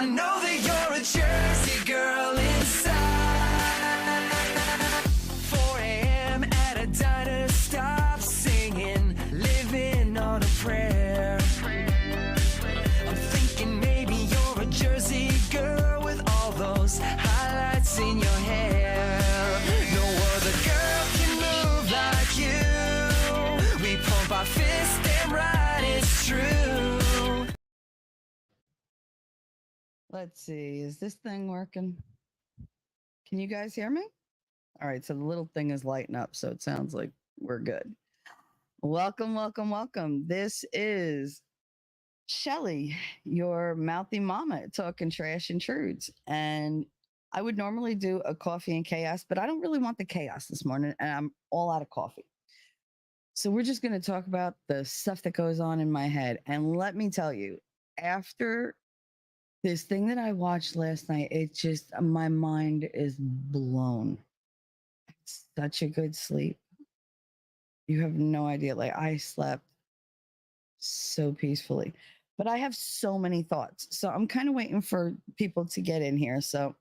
I know that you're a Jersey girl inside. 4 a.m. at a diner, stop singing, living on a prayer. I'm thinking maybe you're a Jersey girl with all those highlights in your hair. No other girl can move like you. We pump our fists, damn right, it's true. Let's see. Is this thing working? Can you guys hear me? All right. So the little thing is lighting up. So it sounds like we're good. Welcome, welcome, welcome. This is Shelly, your mouthy mama, talking trash and truths. And I would normally do a coffee and chaos, but I don't really want the chaos this morning. And I'm all out of coffee. So we're just going to talk about the stuff that goes on in my head. And let me tell you, after this thing that I watched last night, it just, my mind is blown. It's such a good sleep. You have no idea. Like, I slept so peacefully, but I have so many thoughts. So I'm kind of waiting for people to get in here. So,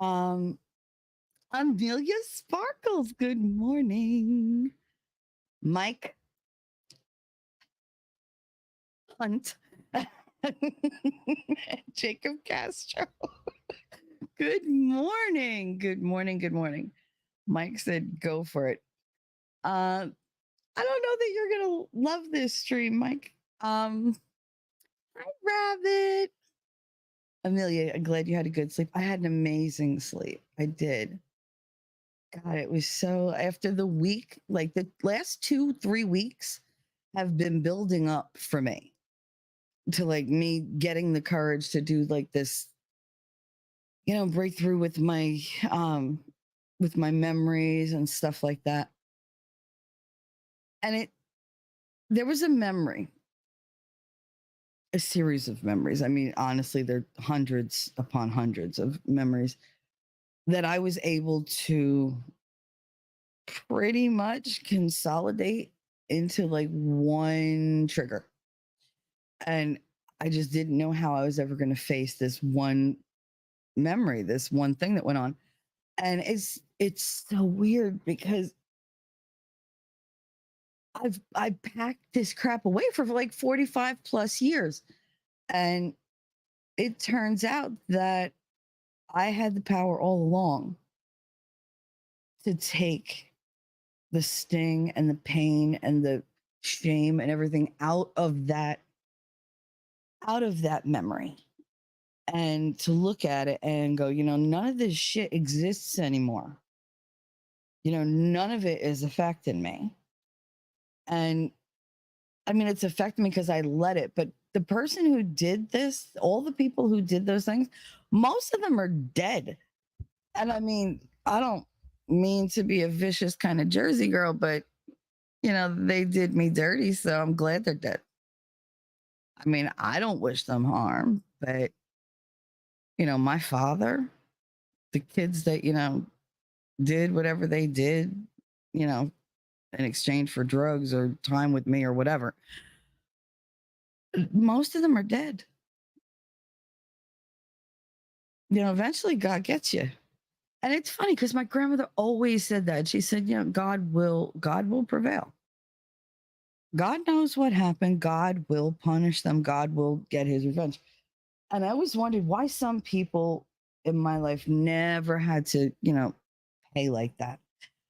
Amelia Sparkles, good morning. Mike Hunt, Jacob Castro. Good morning. Good morning. Good morning. Mike said, go for it. I don't know that you're going to love this stream, Mike. Hi, Rabbit. Amelia, I'm glad you had a good sleep. I had an amazing sleep. I did. God, it was so, after the week, like the last 2-3 weeks have been building up for me to like me getting the courage to do like this, breakthrough with my memories and stuff like that. And there was a series of memories. I mean, honestly, there are hundreds upon hundreds of memories that I was able to pretty much consolidate into like one trigger. And I just didn't know how I was ever going to face this one memory, this one thing that went on. And it's so weird because I packed this crap away for like 45 plus years. And it turns out that I had the power all along to take the sting and the pain and the shame and everything out of that memory, and to look at it and go, none of this shit exists anymore. None of it is affecting me. And I mean, it's affecting me because I let it, but the person who did this, all the people who did those things, most of them are dead. And I mean, I don't mean to be a vicious kind of Jersey girl, but they did me dirty, so I'm glad they're dead. I mean, I don't wish them harm, but my father, the kids that did whatever they did, in exchange for drugs or time with me or whatever, most of them are dead. Eventually God gets you. And it's funny because my grandmother always said that. She said, God will prevail. God knows what happened. God will punish them. God will get his revenge. And I always wondered why some people in my life never had to, pay like that.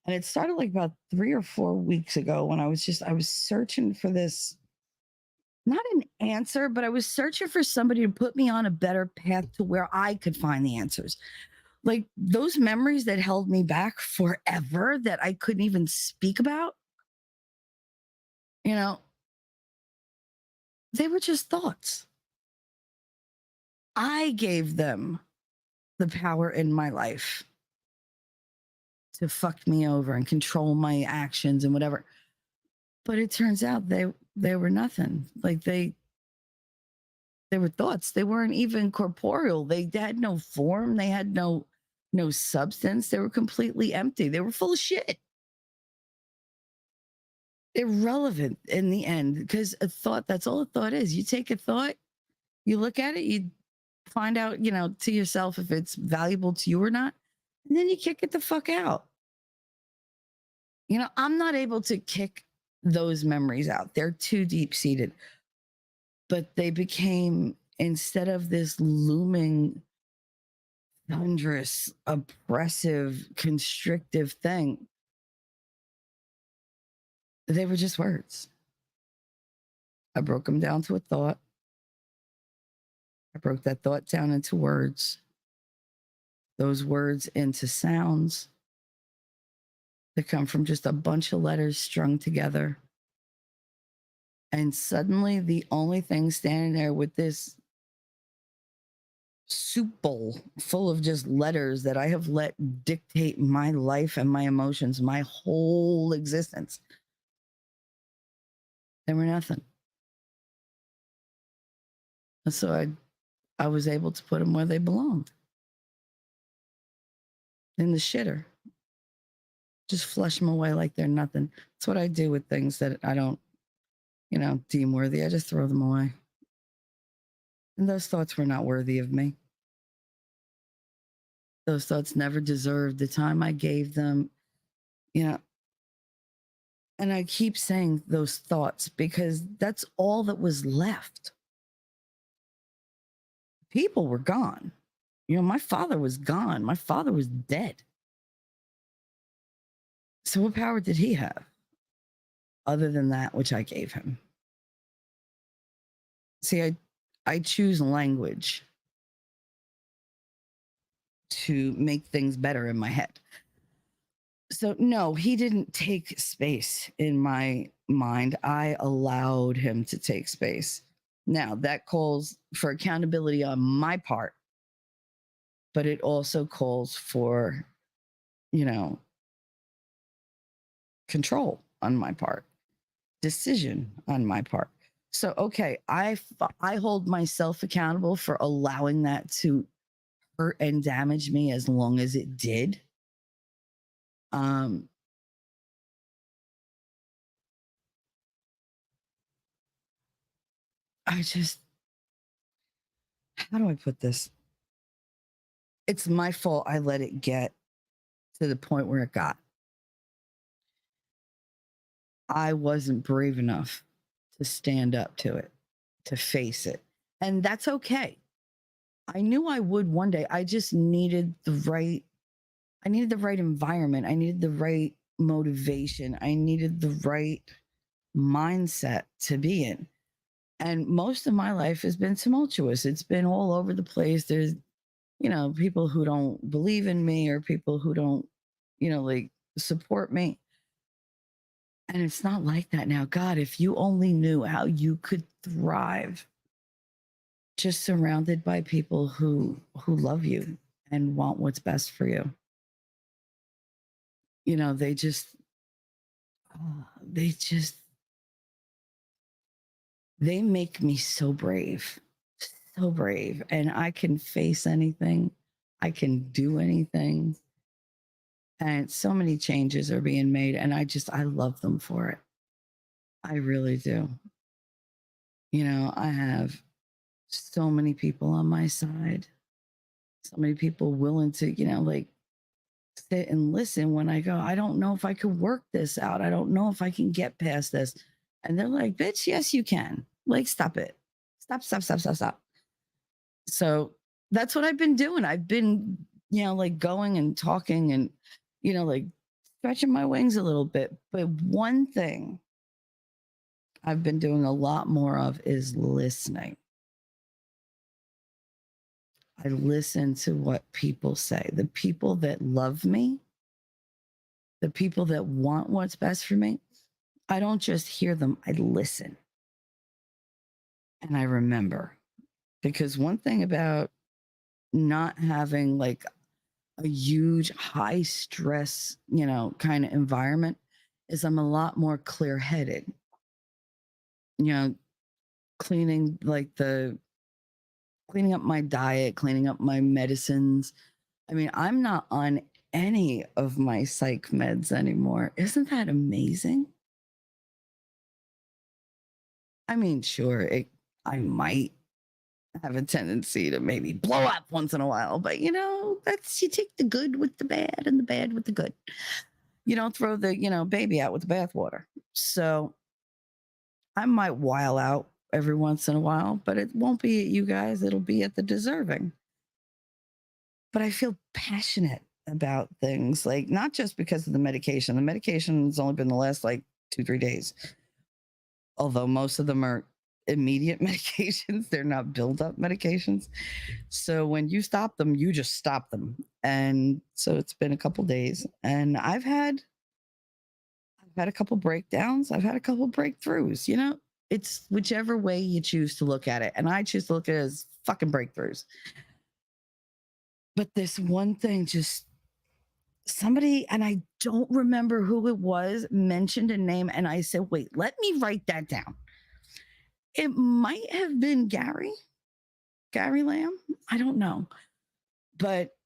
And it started like about 3 or 4 weeks ago when I was searching for this, not an answer, but I was searching for somebody to put me on a better path to where I could find the answers. Like those memories that held me back forever that I couldn't even speak about, they were just thoughts. I gave them the power in my life to fuck me over and control my actions and whatever. But it turns out they were nothing. Like they were thoughts. They weren't even corporeal. They had no form. They had no substance. They were completely empty. They were full of shit. Irrelevant in the end, because a thought, that's all a thought is. You take a thought, you look at it, you find out, to yourself if it's valuable to you or not, and then you kick it the fuck out. I'm not able to kick those memories out. They're too deep seated. But they became, instead of this looming, thunderous, oppressive, constrictive thing, they were just words. I broke them down to a thought. I broke that thought down into words, those words into sounds that come from just a bunch of letters strung together. And suddenly, the only thing standing there with this soup bowl full of just letters that I have let dictate my life and my emotions, my whole existence, they were nothing. And so I was able to put them where they belonged, in the shitter. Just flush them away like they're nothing. That's what I do with things that I don't, deem worthy. I just throw them away. And those thoughts were not worthy of me. Those thoughts never deserved the time I gave them, And I keep saying those thoughts because that's all that was left. People were gone. My father was gone. My father was dead. So what power did he have other than that which I gave him? See, I choose language to make things better in my head. So no, he didn't take space in my mind. I allowed him to take space. Now, that calls for accountability on my part, but it also calls for, control on my part, decision on my part. So, okay, I hold myself accountable for allowing that to hurt and damage me as long as it did. I just, how do I put this? It's my fault I let it get to the point where it got. I wasn't brave enough to stand up to it, to face it. And that's okay. I knew I would one day. I just needed the right environment. I needed the right motivation. I needed the right mindset to be in. And most of my life has been tumultuous. It's been all over the place. There's, people who don't believe in me or people who don't, support me. And it's not like that now. God, if you only knew how you could thrive just surrounded by people who love you and want what's best for you. They just they make me so brave. So brave. And I can face anything. I can do anything. And so many changes are being made. And I love them for it. I really do. I have so many people on my side, so many people willing to, sit and listen when I go, I don't know if I could work this out. I don't know if I can get past this. And they're like, bitch, yes, you can. Like, stop it. Stop. So that's what I've been doing. I've been, going and talking and, stretching my wings a little bit. But one thing I've been doing a lot more of is listening. I listen to what people say. The people that love me, the people that want what's best for me, I don't just hear them, I listen. And I remember. Because one thing about not having like a huge high stress, kind of environment is I'm a lot more clear headed. Cleaning up my diet, cleaning up my medicines. I mean, I'm not on any of my psych meds anymore. Isn't that amazing? I mean, sure, I might have a tendency to maybe blow up once in a while. But that's, you take the good with the bad and the bad with the good. You don't throw the, baby out with the bathwater. So I might while out every once in a while, but it won't be at you guys. It'll be at the deserving. But I feel passionate about things, like not just because of the medication. The medication has only been the last like 2-3 days, although most of them are immediate medications. They're not build up medications. So when you stop them, you just stop them. And so it's been a couple days, and I've had a couple breakdowns. I've had a couple breakthroughs. It's whichever way you choose to look at it. And I choose to look at it as fucking breakthroughs. But this one thing, just somebody, and I don't remember who it was, mentioned a name. And I said, wait, let me write that down. It might have been Gary Lamb. I don't know. But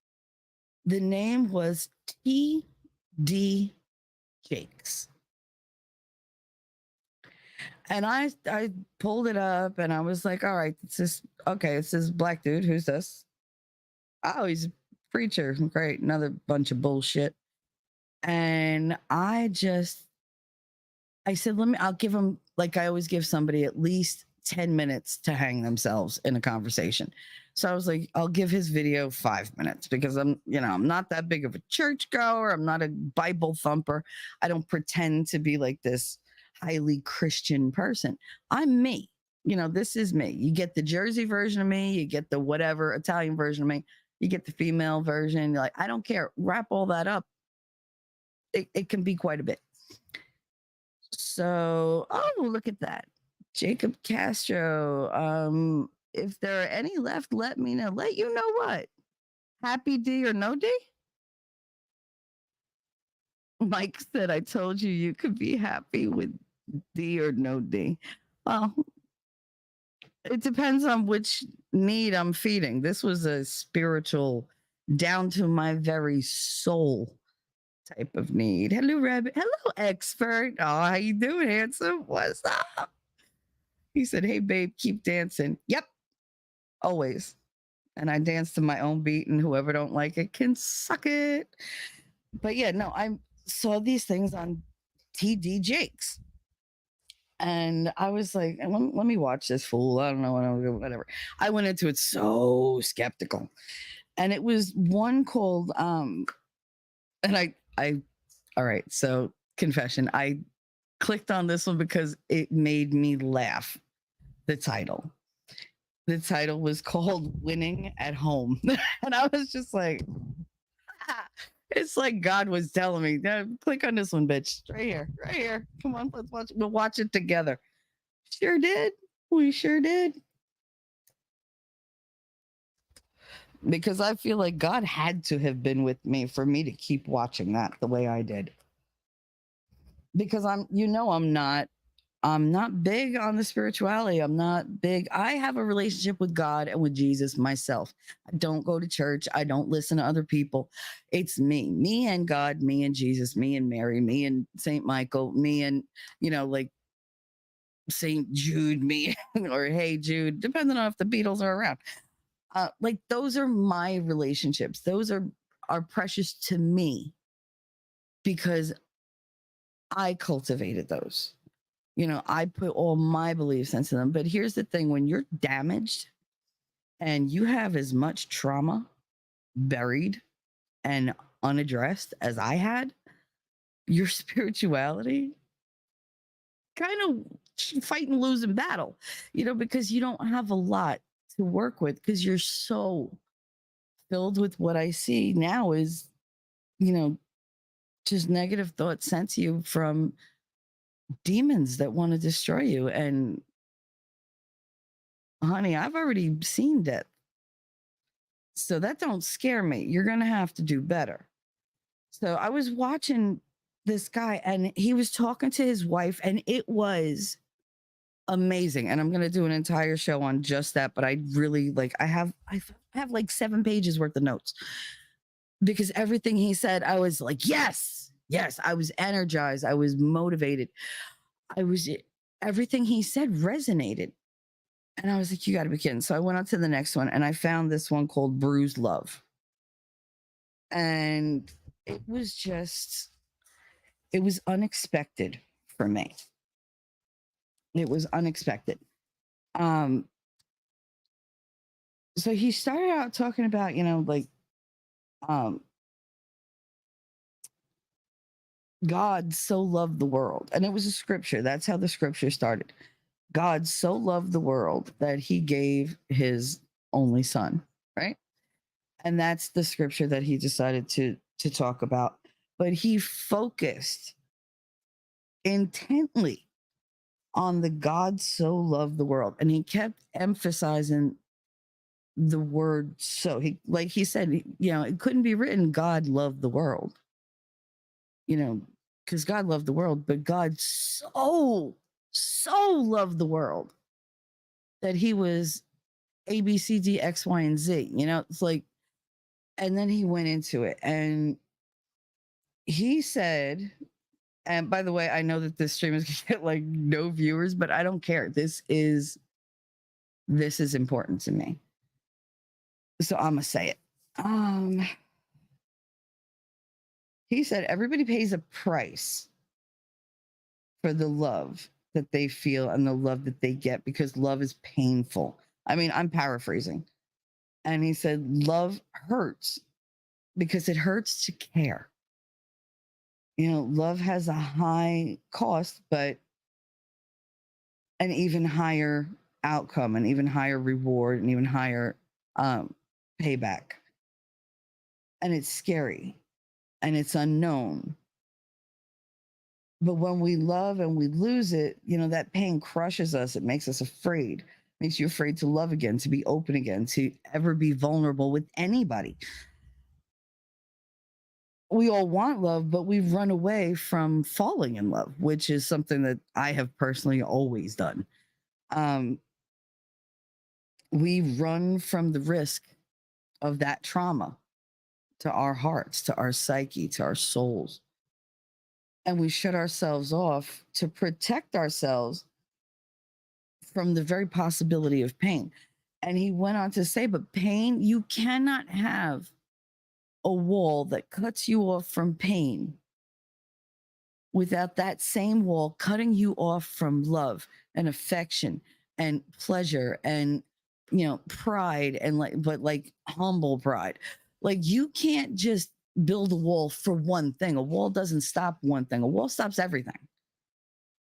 the name was T.D. Jakes. And I pulled it up and I was like, all right, it's this black dude. Who's this? Oh, he's a preacher. Great. Another bunch of bullshit. And I said, I'll give him, like I always give somebody, at least 10 minutes to hang themselves in a conversation. So I was like, I'll give his video 5 minutes, because I'm not that big of a churchgoer. I'm not a Bible thumper. I don't pretend to be like this highly Christian person. I'm me. This is me. You get the Jersey version of me, you get the whatever Italian version of me, you get the female version. You're like, I don't care. Wrap all that up. It can be quite a bit. So, look at that. Jacob Castro. If there are any left, let me know. Let you know what? Happy D or no D? Mike said, I told you you could be happy with D or no D. Well, it depends on which need I'm feeding. This was a spiritual, down to my very soul type of need. Hello, Rabbit. Hello, expert. Oh, how you doing, handsome? What's up? He said, hey, babe, keep dancing. Yep, always. And I dance to my own beat, and whoever don't like it can suck it. But yeah, no, I saw these things on TD Jakes. And I was like, let me watch this fool. I don't know, whatever. I went into it so skeptical. And it was one called, and I all right, so confession, I clicked on this one because it made me laugh. The title was called Winning at Home. And I was just like, it's like God was telling me, click on this one, bitch. Right here. Come on, let's watch. We'll watch it together. Sure did. We sure did. Because I feel like God had to have been with me for me to keep watching that the way I did. Because I'm not big on the spirituality. I'm not big. I have a relationship with God and with Jesus myself. I don't go to church. I don't listen to other people. It's me and God, me and Jesus, me and Mary, me and St. Michael, me and, like St. Jude, me or Hey Jude, depending on if the Beatles are around. Like those are my relationships. Those are precious to me because I cultivated those. I put all my beliefs into them. But here's the thing: when you're damaged and you have as much trauma buried and unaddressed as I had, your spirituality kind of fighting losing battle, because you don't have a lot to work with, because you're so filled with what I see now is, just negative thoughts sent to you from demons that want to destroy you. And honey, I've already seen death. So that don't scare me. You're going to have to do better. So I was watching this guy and he was talking to his wife and it was amazing. And I'm going to do an entire show on just that. But I really I have like 7 pages worth of notes because everything he said, I was like, yes, I was energized. I was motivated. Everything he said resonated. And I was like, you got to be kidding. So I went on to the next one and I found this one called Bruised Love. And it was just, it was unexpected for me. It was unexpected. Um, so he started out talking about, like um God so loved the world. And it was a scripture. That's how the scripture started. God so loved the world that he gave his only son, right? And that's the scripture that he decided to talk about. But he focused intently on the God so loved the world. And he kept emphasizing the word so. He, like he said, it couldn't be written God loved the world, you know, because God loved the world, but God so loved the world that he was A, B, C, D, X, Y, and Z. It's like, and then he went into it and he said, and by the way, I know that this stream is gonna get like no viewers, but I don't care. This is important to me. So I'm gonna say it. He said everybody pays a price for the love that they feel and the love that they get because love is painful. I mean, I'm paraphrasing. And he said, love hurts because it hurts to care. Love has a high cost, but an even higher outcome, an even higher reward, an even higher payback. And it's scary and it's unknown. But when we love and we lose it, that pain crushes us. It makes us afraid, makes you afraid to love again, to be open again, to ever be vulnerable with anybody. We all want love, but we've run away from falling in love, which is something that I have personally always done. We run from the risk of that trauma to our hearts, to our psyche, to our souls. And we shut ourselves off to protect ourselves from the very possibility of pain. And he went on to say, but pain, you cannot have a wall that cuts you off from pain without that same wall cutting you off from love and affection and pleasure and pride and like humble pride. Like you can't just build a wall for one thing. A wall doesn't stop one thing. A wall stops everything.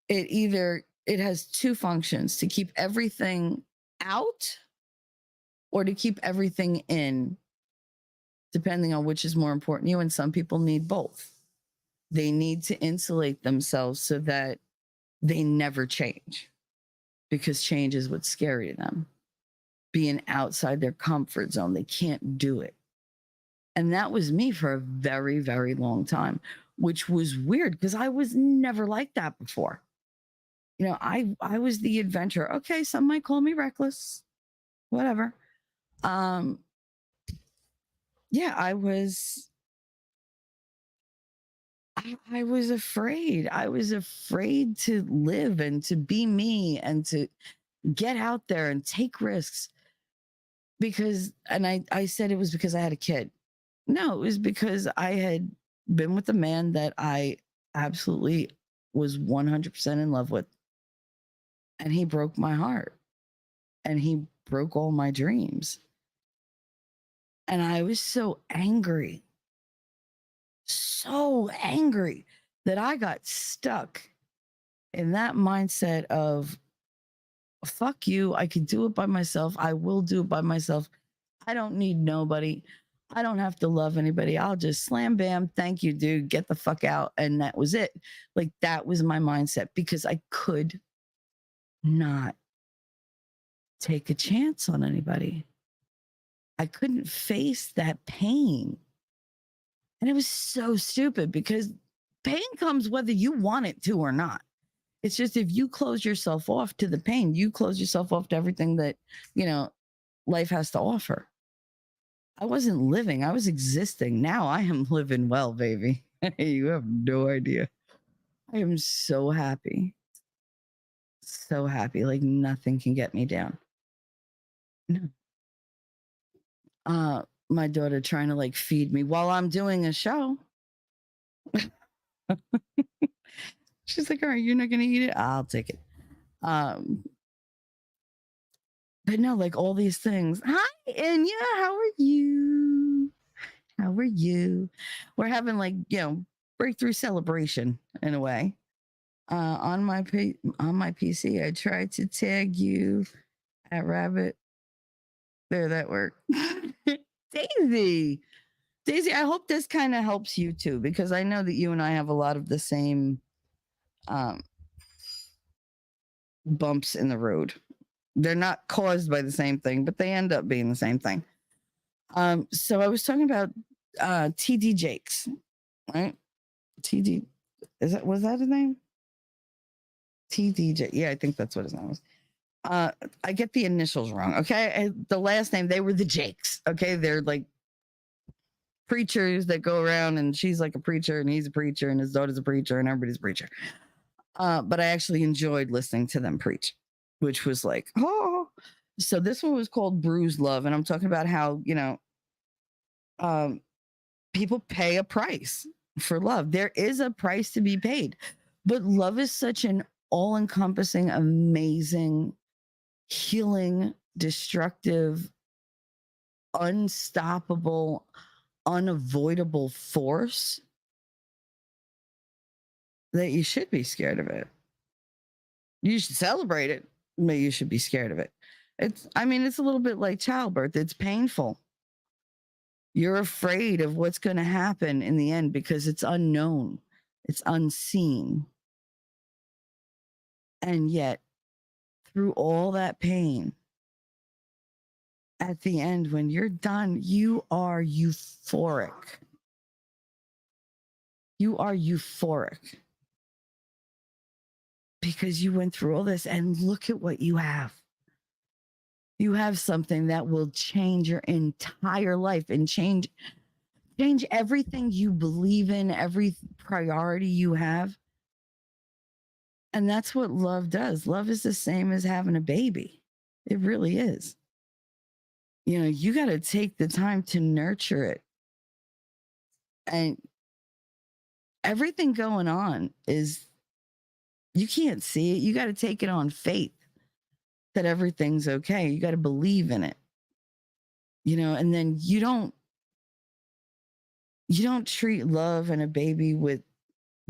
It has two functions: to keep everything out or to keep everything in, depending on which is more important to you. And some people need both. They need to insulate themselves so that they never change, because change is what's scary to them. Being outside their comfort zone, they can't do it. And that was me for a very, very long time, which was weird because I was never like that before. I was the adventurer. Okay, some might call me reckless, whatever. Yeah, I was afraid. I was afraid to live and to be me and to get out there and take risks because, and I said it was because I had a kid. No, it was because I had been with a man that I absolutely was 100% in love with. And he broke my heart and he broke all my dreams. And I was so angry that I got stuck in that mindset of, fuck you. I can do it by myself. I will do it by myself. I don't need nobody. I don't have to love anybody. I'll just slam bam. Thank you, dude. Get the fuck out. And that was it. Like that was my mindset because I could not take a chance on anybody. I couldn't face that pain. And it was so stupid because pain comes whether you want it to or not. It's just if you close yourself off to the pain, you close yourself off to everything that, life has to offer. I wasn't living, I was existing. Now I am living well, baby. You have no idea. I am so happy. So happy. Like nothing can get me down. My daughter trying to like feed me while I'm doing a show. She's like, all right, you're not gonna eat it? I'll take it. Um, but no, like all these things. Hi, Enya, how are you? How are you? We're having like, breakthrough celebration in a way. On my PC, I tried to tag you at Rabbit. There, that worked. Daisy. Daisy, I hope this kind of helps you too, because I know that you and I have a lot of the same um, bumps in the road. They're not caused by the same thing, but they end up being the same thing. So I was talking about TD Jakes, right? TD, was that his name? TD, yeah, I think that's what his name was. I get the initials wrong. Okay. And the last name, they were the Jakes. Okay. They're like preachers that go around, and she's like a preacher and he's a preacher and his daughter's a preacher and everybody's a preacher. But I actually enjoyed listening to them preach, which was like, oh, so this one was called Bruised Love. And I'm talking about how, people pay a price for love. There is a price to be paid, but love is such an all encompassing, amazing, healing, destructive, unstoppable, unavoidable force that you should be scared of it. You should celebrate it, but you should be scared of it. It's a little bit like childbirth. It's painful. You're afraid of what's going to happen in the end because it's unknown, it's unseen. And yet, through all that pain, at the end, when you're done, you are euphoric. You are euphoric because you went through all this, and look at what you have. You have something that will change your entire life and change everything you believe in, every priority you have. And that's what love does. Love is the same as having a baby. It really is. You got to take the time to nurture it. And everything going on is, you can't see it. You got to take it on faith that everything's okay. You got to believe in it. And then you don't treat love and a baby with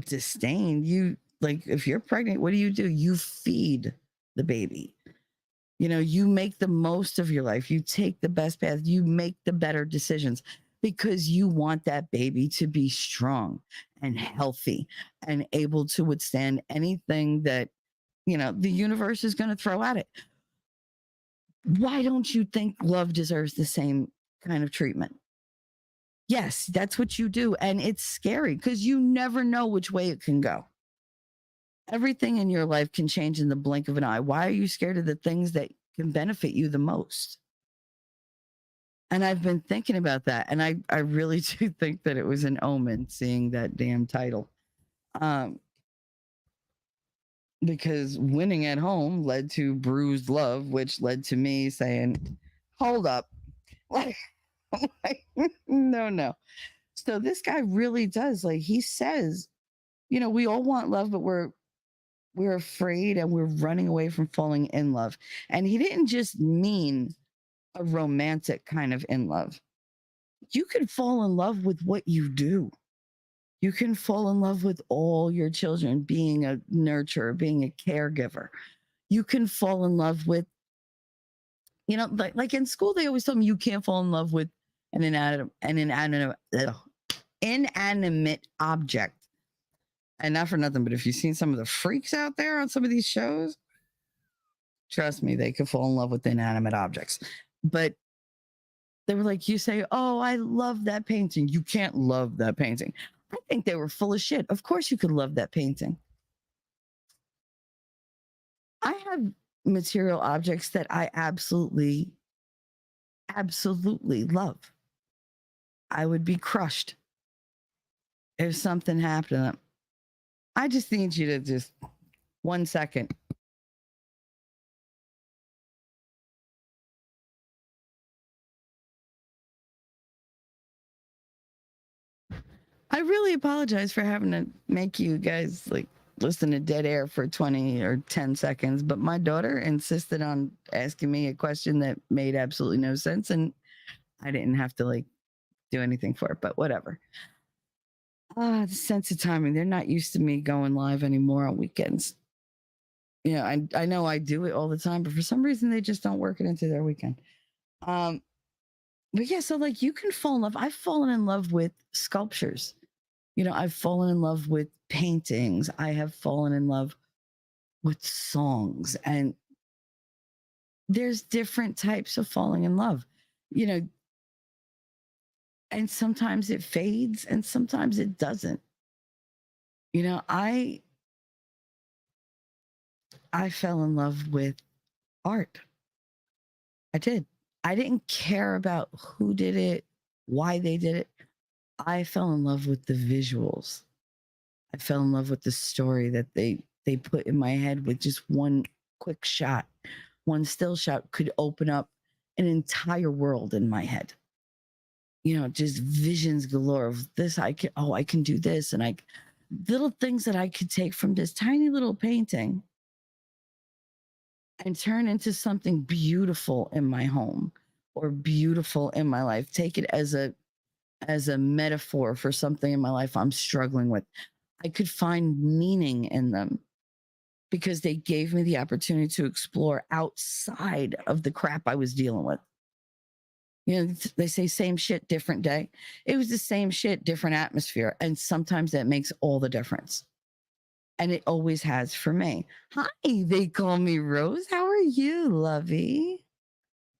disdain. You, like, if you're pregnant, what do? You feed the baby. You make the most of your life. You take the best path. You make the better decisions because you want that baby to be strong and healthy and able to withstand anything that, the universe is going to throw at it. Why don't you think love deserves the same kind of treatment? Yes, that's what you do. And it's scary because you never know which way it can go. Everything in your life can change in the blink of an eye. Why are you scared of the things that can benefit you the most? And I've been thinking about that. And I really do think that it was an omen seeing that damn title. Because winning at home led to Bruised Love, which led to me saying, hold up. Like, no. So this guy really does, like, he says, we all want love, but we're afraid and we're running away from falling in love. And he didn't just mean a romantic kind of in love. You can fall in love with what you do. You can fall in love with all your children, being a nurturer, being a caregiver. You can fall in love with, like in school, they always tell me you can't fall in love with an inanimate object. And not for nothing, but if you've seen some of the freaks out there on some of these shows, trust me, they could fall in love with inanimate objects. But they were like, you say, oh, I love that painting. You can't love that painting. I think they were full of shit. Of course you could love that painting. I have material objects that I absolutely love. I would be crushed if something happened to them. I just need you to just 1 second. I really apologize for having to make you guys like listen to dead air for 20 or 10 seconds, but my daughter insisted on asking me a question that made absolutely no sense, and I didn't have to like do anything for it, but whatever. The sense of timing. They're not used to me going live anymore on weekends. I know I do it all the time, but for some reason they just don't work it into their weekend. Um, but yeah, so like you can fall in love. I've fallen in love with sculptures. I've fallen in love with paintings. I have fallen in love with songs. And there's different types of falling in love, you know, and sometimes it fades and sometimes it doesn't. I fell in love with art. I did. I didn't care about who did it, why they did it. I fell in love with the visuals. I fell in love with the story that they put in my head with just one quick shot. One still shot could open up an entire world in my head. Just visions galore of this. I can do this. And little things that I could take from this tiny little painting and turn into something beautiful in my home or beautiful in my life. Take it as a metaphor for something in my life I'm struggling with. I could find meaning in them because they gave me the opportunity to explore outside of the crap I was dealing with. They say same shit, different day. It was the same shit, different atmosphere. And sometimes that makes all the difference. And it always has for me. Hi, they call me Rose. How are you, lovey?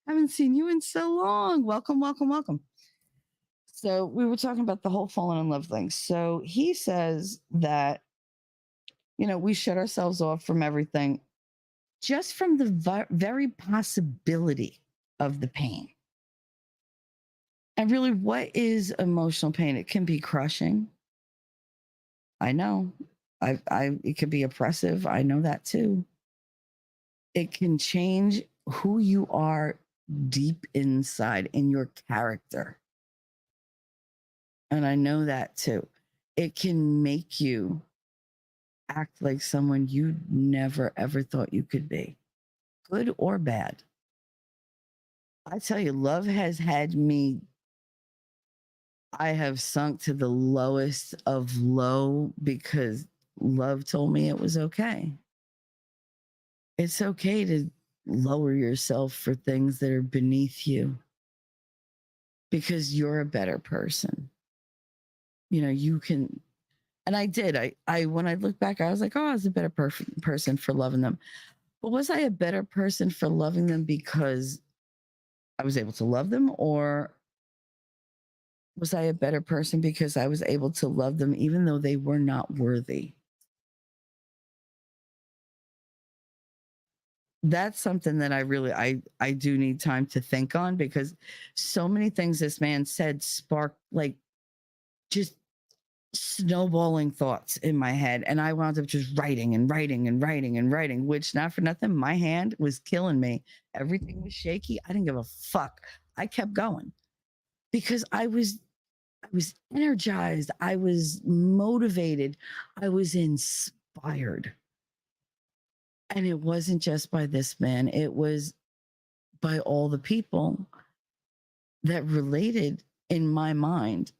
Haven't seen you in so long. Welcome, welcome, welcome. So we were talking about the whole falling in love thing. So he says that, we shut ourselves off from everything just from the very possibility of the pain. And really, what is emotional pain? It can be crushing. I know. It can be oppressive. I know that too. It can change who you are deep inside in your character. And I know that too. It can make you act like someone you never ever thought you could be, good or bad. I tell you, love has had me, I have sunk to the lowest of low because love told me it was okay. It's okay to lower yourself for things that are beneath you because you're a better person. You can, and I did. I when I look back, I was like, oh, I was a better person for loving them. But was I a better person for loving them because I was able to love them, or was I a better person because I was able to love them even though they were not worthy? That's something that I do need time to think on because so many things this man said sparked like just snowballing thoughts in my head, and I wound up just writing and writing and writing and writing, which, not for nothing, my hand was killing me. Everything was shaky. I didn't give a fuck. I kept going because I was energized, I was motivated, I was inspired. And it wasn't just by this man, it was by all the people that related in my mind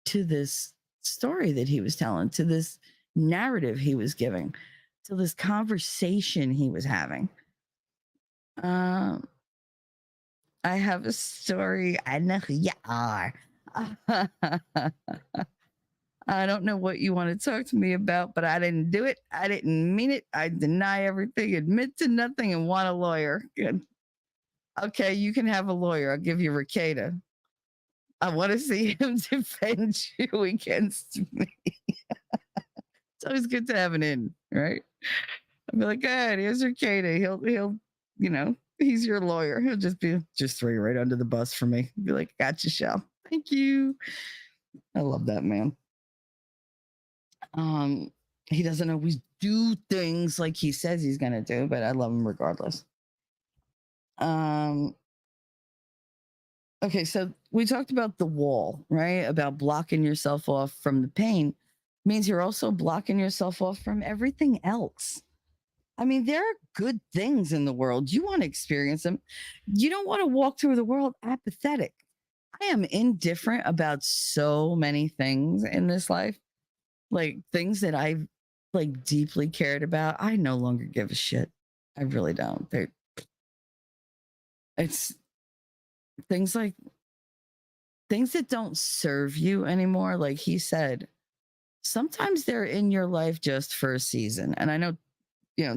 to this story that he was telling, to this narrative he was giving, to this conversation he was having. I have a story. I know who you are. I don't know what you want to talk to me about, but I didn't do it. I didn't mean it. I deny everything, admit to nothing, and want a lawyer. Good. Okay, you can have a lawyer. I'll give you Ricada. I want to see him defend you against me. It's always good to have an in, right? I'll be like, good, here's Ricada. He's your lawyer. He'll just throw you right under the bus for me. Be like, gotcha, Shell. Thank you. I love that man. He doesn't always do things like he says he's gonna do, but I love him regardless. Um, Okay, so we talked about the wall, right? About blocking yourself off from the pain means you're also blocking yourself off from everything else. I mean, there are good things in the world. You want to experience them. You don't want to walk through the world apathetic. I am indifferent about so many things in this life, like things that I've like deeply cared about. I no longer give a shit. I really don't. It's things like things that don't serve you anymore. Like he said, sometimes they're in your life just for a season. And I know,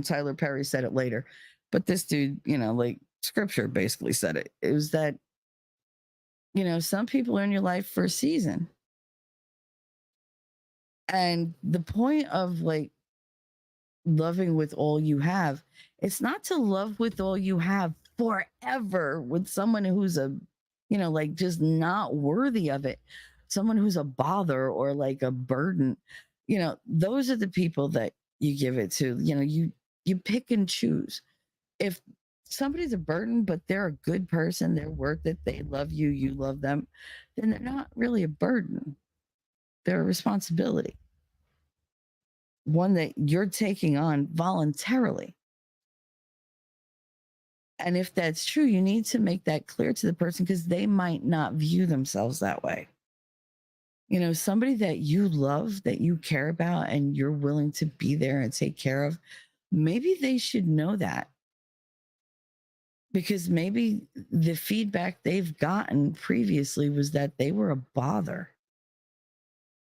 Tyler Perry said it later, but this dude, like scripture basically said it. It was that, some people are in your life for a season. And the point of like loving with all you have, it's not to love with all you have forever with someone who's like just not worthy of it, someone who's a bother or like a burden. Those are the people that you give it to. You pick and choose. If somebody's a burden, but they're a good person, they're worth it, they love you, you love them, then they're not really a burden. They're a responsibility, one that you're taking on voluntarily. And if that's true, you need to make that clear to the person because they might not view themselves that way. Somebody that you love, that you care about, and you're willing to be there and take care of, maybe they should know that because maybe the feedback they've gotten previously was that they were a bother,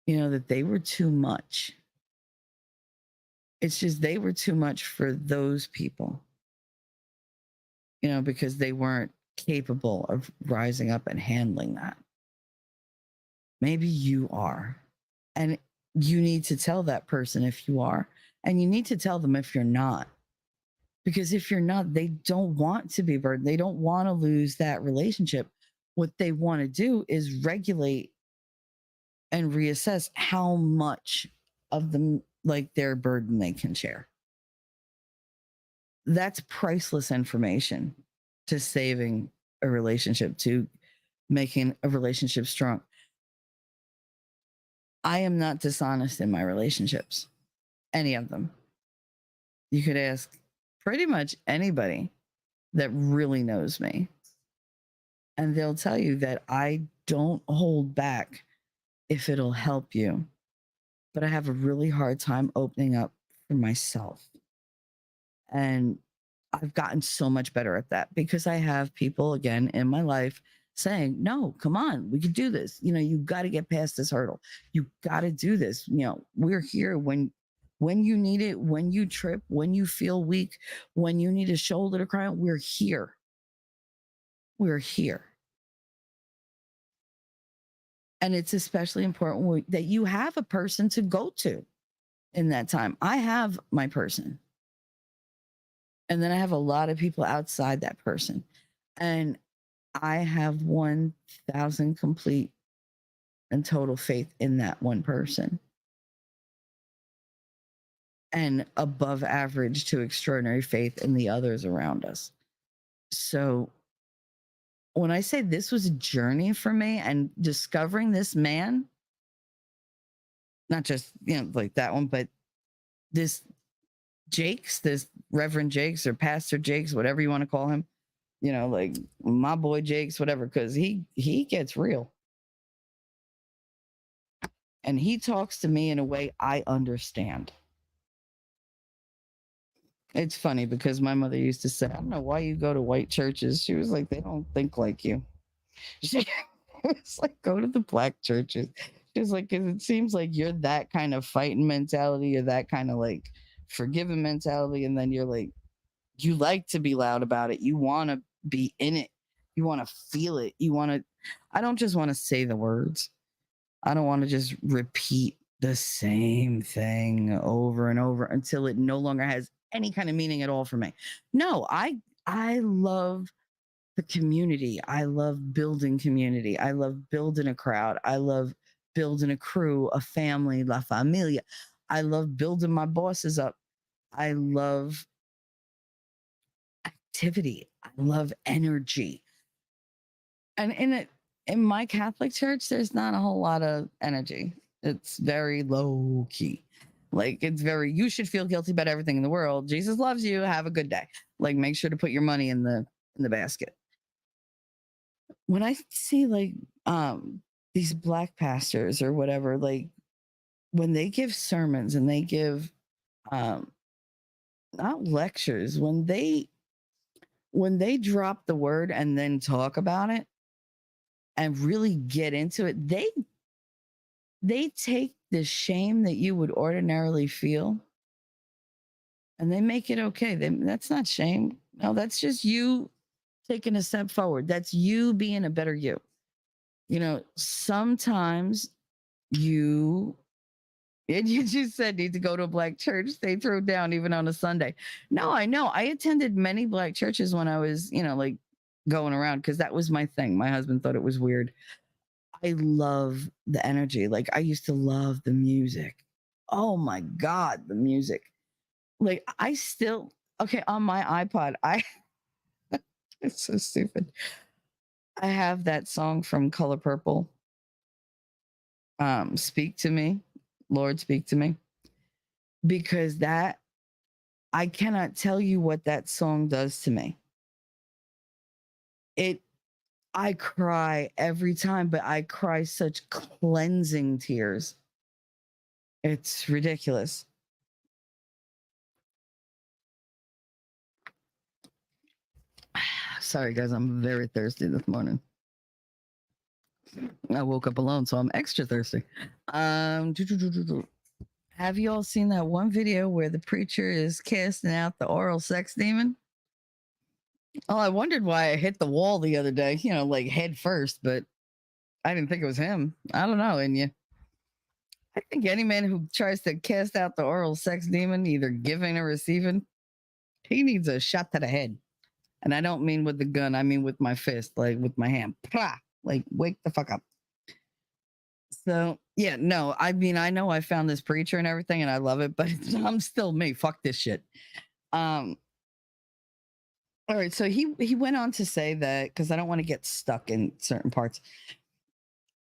that they were too much. It's just they were too much for those people, because they weren't capable of rising up and handling that. Maybe you are. And you need to tell that person if you are. And you need to tell them if you're not. Because if you're not, they don't want to be burdened. They don't want to lose that relationship. What they want to do is regulate and reassess how much of them, like their burden, they can share. That's priceless information to saving a relationship, to making a relationship strong. I am not dishonest in my relationships, any of them. You could ask pretty much anybody that really knows me, and they'll tell you that I don't hold back if it'll help you, but I have a really hard time opening up for myself. And I've gotten so much better at that because I have people again in my life saying, no, come on, we can do this. You got to get past this hurdle. You got to do this. We're here when you need it, when you trip, when you feel weak, when you need a shoulder to cry on, we're here. We're here. And it's especially important that you have a person to go to in that time. I have my person. And then I have a lot of people outside that person. And I have 1,000 complete and total faith in that one person. And above average to extraordinary faith in the others around us. So when I say this was a journey for me and discovering this man, not just, like that one, but this this Reverend Jakes or Pastor Jakes, whatever you want to call him, like my boy Jakes, whatever, because he gets real. And he talks to me in a way I understand. It's funny because my mother used to say, I don't know why you go to white churches. She was like, they don't think like you. She was like, go to the black churches. She was like, because it seems like you're that kind of fighting mentality or that kind of like forgiving mentality. And then you're like, you like to be loud about it. You want to be in it. You want to feel it. I don't just want to say the words. I don't want to just repeat the same thing over and over until it no longer has any kind of meaning at all for me. No, I love the community. I love building community. I love building a crowd. I love building a crew, a family, la familia. I love building my bosses up. I love activity. I love energy. And in my Catholic church, there's not a whole lot of energy. It's very low key. Like it's very, you should feel guilty about everything in the world. Jesus loves you. Have a good day. Like make sure to put your money in the basket. When I see like these black pastors or whatever, like when they give sermons and they give um not lectures, when they drop the word and then talk about it and really get into it, they take the shame that you would ordinarily feel and they make it okay. That's not shame. No, that's just you taking a step forward. That's you being a better you. You know, sometimes you you just said need to go to a black church. They throw down even on a Sunday. No, I know. I attended many black churches when I was, like going around because that was my thing. My husband thought it was weird. I love the energy. Like I used to love the music. Oh my God, the music. Like I still, okay, on my iPod, it's so stupid. I have that song from Color Purple. Speak to me, Lord, speak to me. Because that, I cannot tell you what that song does to me. I cry every time, but I cry such cleansing tears. It's ridiculous. Sorry, guys, I'm very thirsty this morning. I woke up alone, so I'm extra thirsty. Have you all seen that one video where the preacher is casting out the oral sex demon? Oh, I wondered why I hit the wall the other day, like head first, but I didn't think it was him. I don't know. And I think any man who tries to cast out the oral sex demon, either giving or receiving, he needs a shot to the head. And I don't mean with the gun, I mean with my fist, like with my hand. Pah! Like, wake the fuck up. So, yeah, no, I mean, I know I found this preacher and everything, and I love it, but I'm still me. Fuck this shit. All right, so he went on to say that, because I don't want to get stuck in certain parts.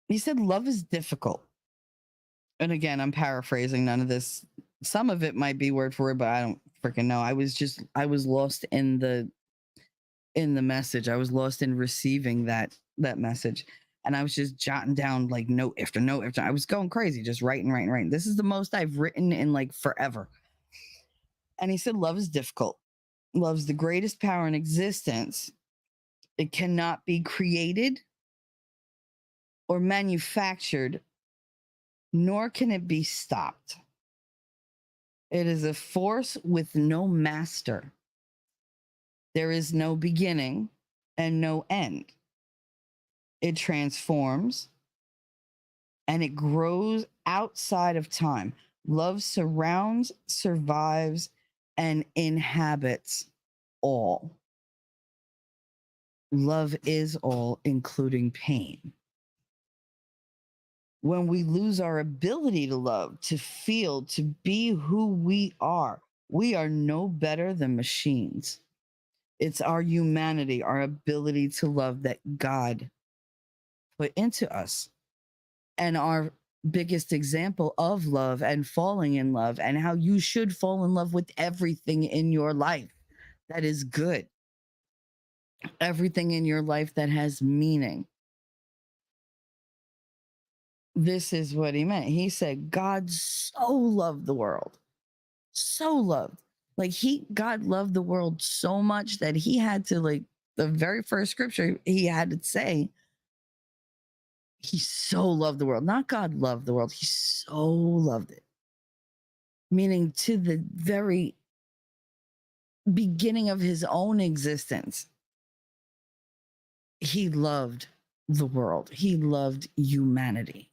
He said, love is difficult. And again, I'm paraphrasing. None of this, some of it might be word for word, but I don't freaking know. I was lost in the message. I was lost in receiving that message. And I was just jotting down like note after note after. I was going crazy, just writing. This is the most I've written in like forever. And he said, love is difficult. Love's the greatest power in existence. It cannot be created or manufactured, nor can it be stopped. It is a force with no master. There is no beginning and no end. It transforms and it grows outside of time. Love surrounds, survives, and inhabits all. Love is all, including pain. When we lose our ability to love, to feel, to be who we are no better than machines. It's our humanity, our ability to love that God put into us. And our biggest example of love and falling in love, and how you should fall in love with everything in your life that is good. Everything in your life that has meaning. This is what he meant. He said, God so loved the world. So loved. Like God loved the world so much that he had to, like, the very first scripture he had to say, he so loved the world. Not God loved the world. He so loved it. Meaning to the very beginning of his own existence, he loved the world. He loved humanity.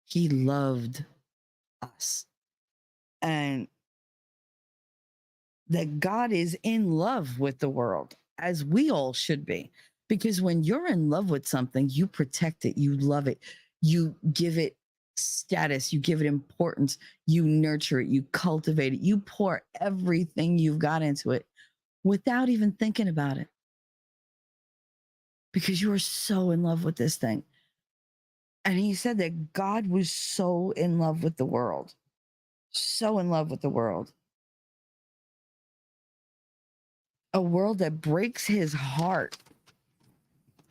He loved us. And that God is in love with the world, as we all should be. Because when you're in love with something, you protect it, you love it, you give it status, you give it importance, you nurture it, you cultivate it, you pour everything you've got into it without even thinking about it. because you are so in love with this thing. And he said that God was so in love with the world, so in love with the world, a world that breaks his heart,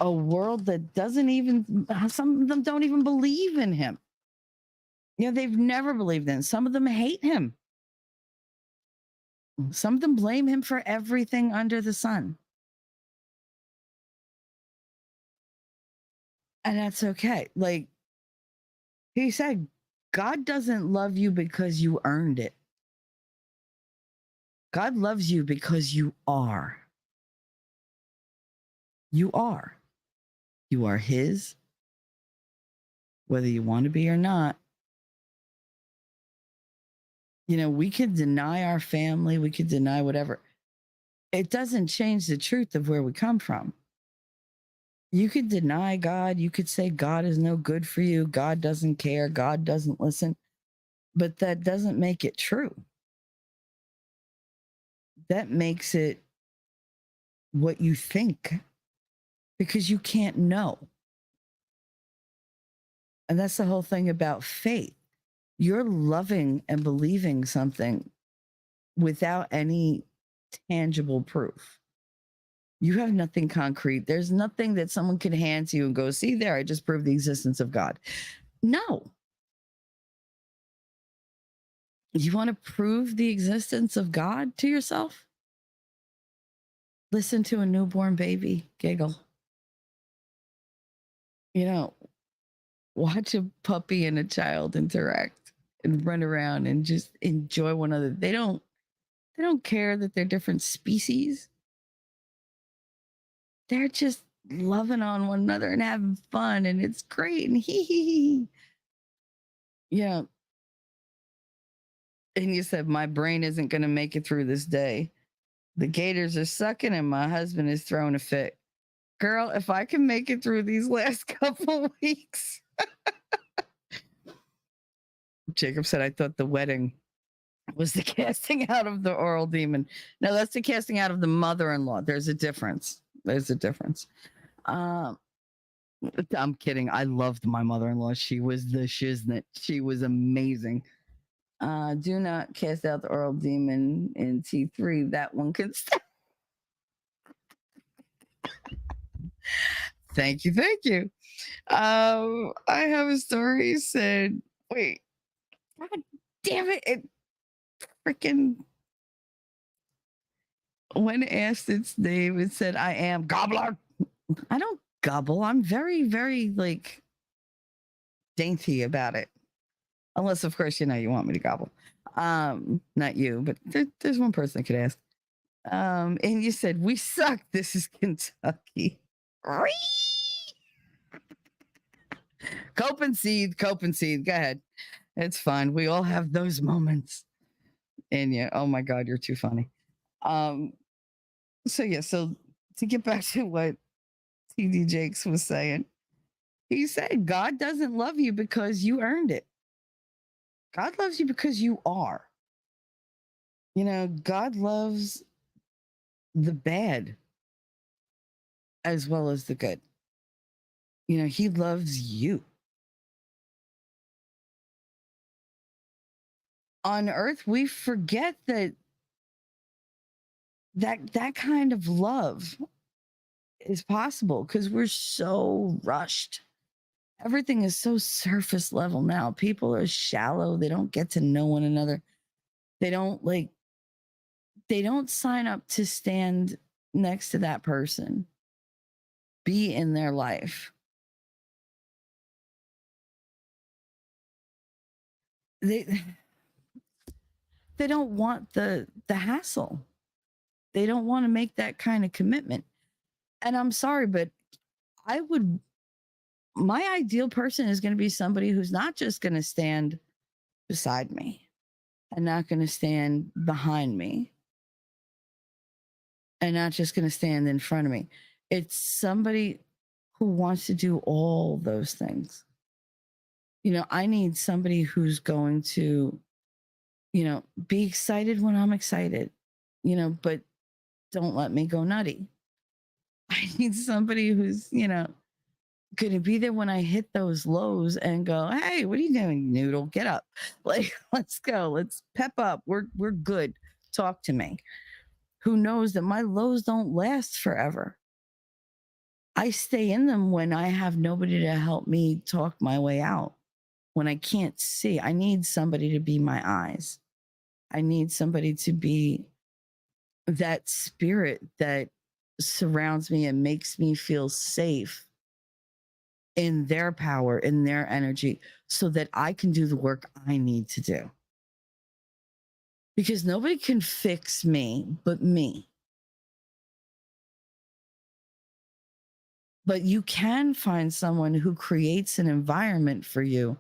a world that doesn't even, some of them don't even believe in him. You know, they've never believed in him. Some of them hate him. Some of them blame him for everything under the sun. And that's okay. Like he said, God doesn't love you because you earned it. God loves you because you are. You are. You are his, whether you want to be or not. You know, we can deny our family, we could deny whatever. It doesn't change the truth of where we come from. You could deny God. You could say God is no good for you. God doesn't care. God doesn't listen. But that doesn't make it true. That makes it what you think because you can't know. And that's the whole thing about faith. You're loving and believing something without any tangible proof. You have nothing concrete. There's nothing that someone can hand to you and go, see there, I just proved the existence of God. No. You want to prove the existence of God to yourself? Listen to a newborn baby giggle. You know, watch a puppy and a child interact and run around and just enjoy one another. They don't care that they're different species. They're just loving on one another and having fun, and it's great and hee hee hee. Yeah. And you said my brain isn't going to make it through this day. The gators are sucking and my husband is throwing a fit. Girl, if I can make it through these last couple weeks. Jacob said, I thought the wedding was the casting out of the oral demon. No, that's the casting out of the mother-in-law. There's a difference. There's a difference. I'm kidding. I loved my mother-in-law. She was the shiznit. She was amazing. Do not cast out the oral demon in T3. That one can stay. Thank you. Thank you. I have a story said, wait, God damn it. It freaking, when asked its name, it said, I am gobbler. I don't gobble. I'm very, very like dainty about it. Unless, of course, you want me to gobble. Not you, but there's one person that could ask. And you said, we suck. This is Kentucky. Cope and seed. Go ahead. It's fine. We all have those moments. And yeah, oh my God, you're too funny. So to get back to what TD Jakes was saying, he said, God doesn't love you because you earned it. God loves you because you are. God loves the bad as well as the good. He loves you. On earth, we forget that kind of love is possible because we're so rushed. Everything is so surface level now. People are shallow. They don't get to know one another. They don't sign up to stand next to that person, be in their life. They don't want the hassle. They don't want to make that kind of commitment. And I'm sorry, but my ideal person is going to be somebody who's not just going to stand beside me and not going to stand behind me and not just going to stand in front of me. It's somebody who wants to do all those things. I need somebody who's going to, be excited when I'm excited, but don't let me go nutty. I need somebody who's, going to be there when I hit those lows and go, "Hey, what are you doing, noodle? Get up. Like, let's go. Let's pep up. We're good. Talk to me." Who knows that my lows don't last forever. I stay in them when I have nobody to help me talk my way out. When I can't see, I need somebody to be my eyes. I need somebody to be that spirit that surrounds me and makes me feel safe in their power, in their energy, so that I can do the work I need to do. Because nobody can fix me but me. But you can find someone who creates an environment for you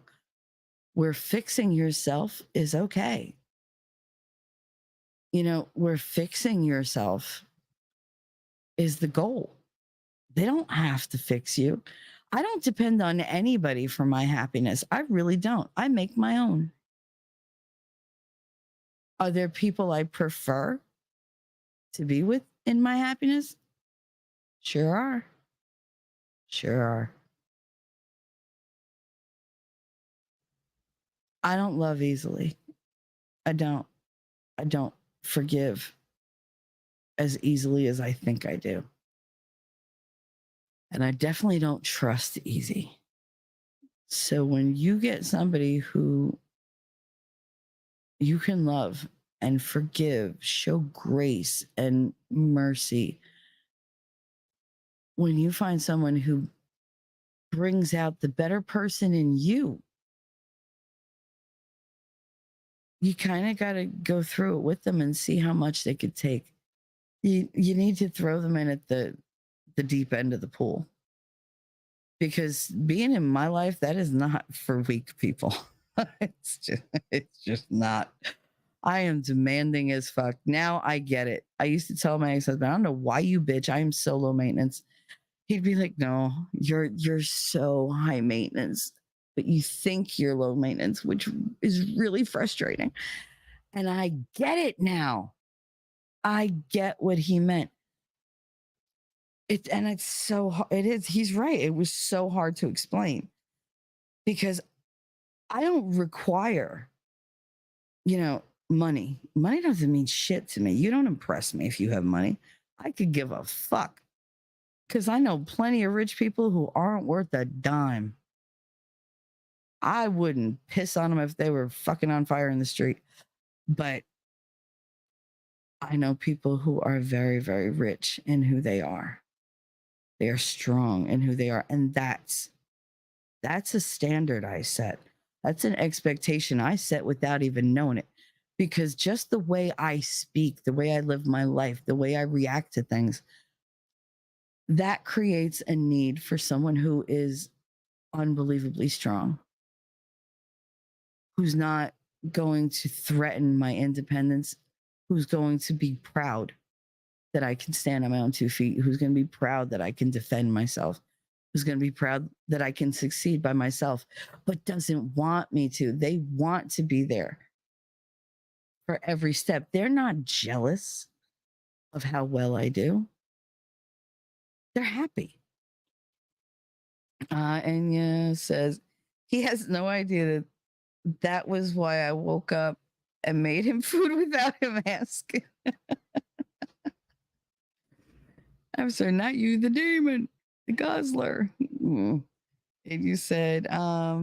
where fixing yourself is okay. Where fixing yourself is the goal. They don't have to fix you. I don't depend on anybody for my happiness. I really don't. I make my own. Are there people I prefer to be with in my happiness? Sure are. Sure are. I don't love easily. I don't. I don't forgive as easily as I think I do. And I definitely don't trust easy. So when you get somebody who you can love and forgive, show grace and mercy, when you find someone who brings out the better person in you, you kind of got to go through it with them and see how much they could take. You need to throw them in at the deep end of the pool, because being in my life, that is not for weak people. it's just not. I am demanding as fuck. Now I get it. I used to tell my ex-husband, "I don't know why you bitch. I am so low maintenance." He'd be like, "No, you're so high maintenance, but you think you're low maintenance," which is really frustrating. And I get it now. I get what he meant. It's so hard. It is. He's right. It was so hard to explain, because I don't require, money. Money doesn't mean shit to me. You don't impress me if you have money. I could give a fuck, because I know plenty of rich people who aren't worth a dime. I wouldn't piss on them if they were fucking on fire in the street. But I know people who are very, very rich in who they are. They are strong in who they are. And that's a standard I set. That's an expectation I set without even knowing it. Because just the way I speak, the way I live my life, the way I react to things, that creates a need for someone who is unbelievably strong, who's not going to threaten my independence, who's going to be proud that I can stand on my own 2 feet, who's going to be proud that I can defend myself, who's going to be proud that I can succeed by myself, but doesn't want me to. They want to be there for every step. They're not jealous of how well I do. They're happy. Anya says he has no idea that was why I woke up and made him food without him asking. I'm sorry, not you, the demon, the guzzler. And you said,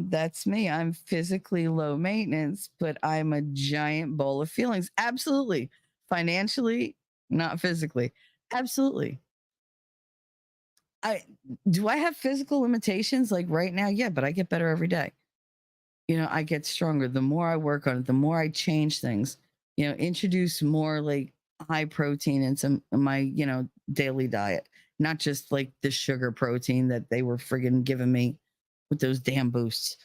that's me. I'm physically low maintenance, but I'm a giant bowl of feelings. Absolutely. Financially, not physically. Absolutely. Do I have physical limitations like right now? Yeah, but I get better every day. I get stronger. The more I work on it, the more I change things, introduce more like high protein into my, daily diet, not just like the sugar protein that they were friggin' giving me with those damn boosts.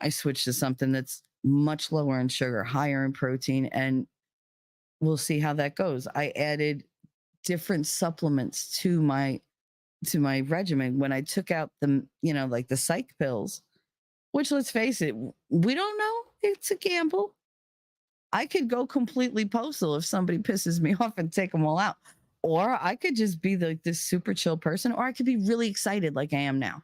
I switched to something that's much lower in sugar, higher in protein, and we'll see how that goes. I added different supplements to my regimen when I took out the, like the psych pills, which, let's face it, we don't know. It's a gamble. I could go completely postal if somebody pisses me off and take them all out. Or I could just be this super chill person, or I could be really excited like I am now.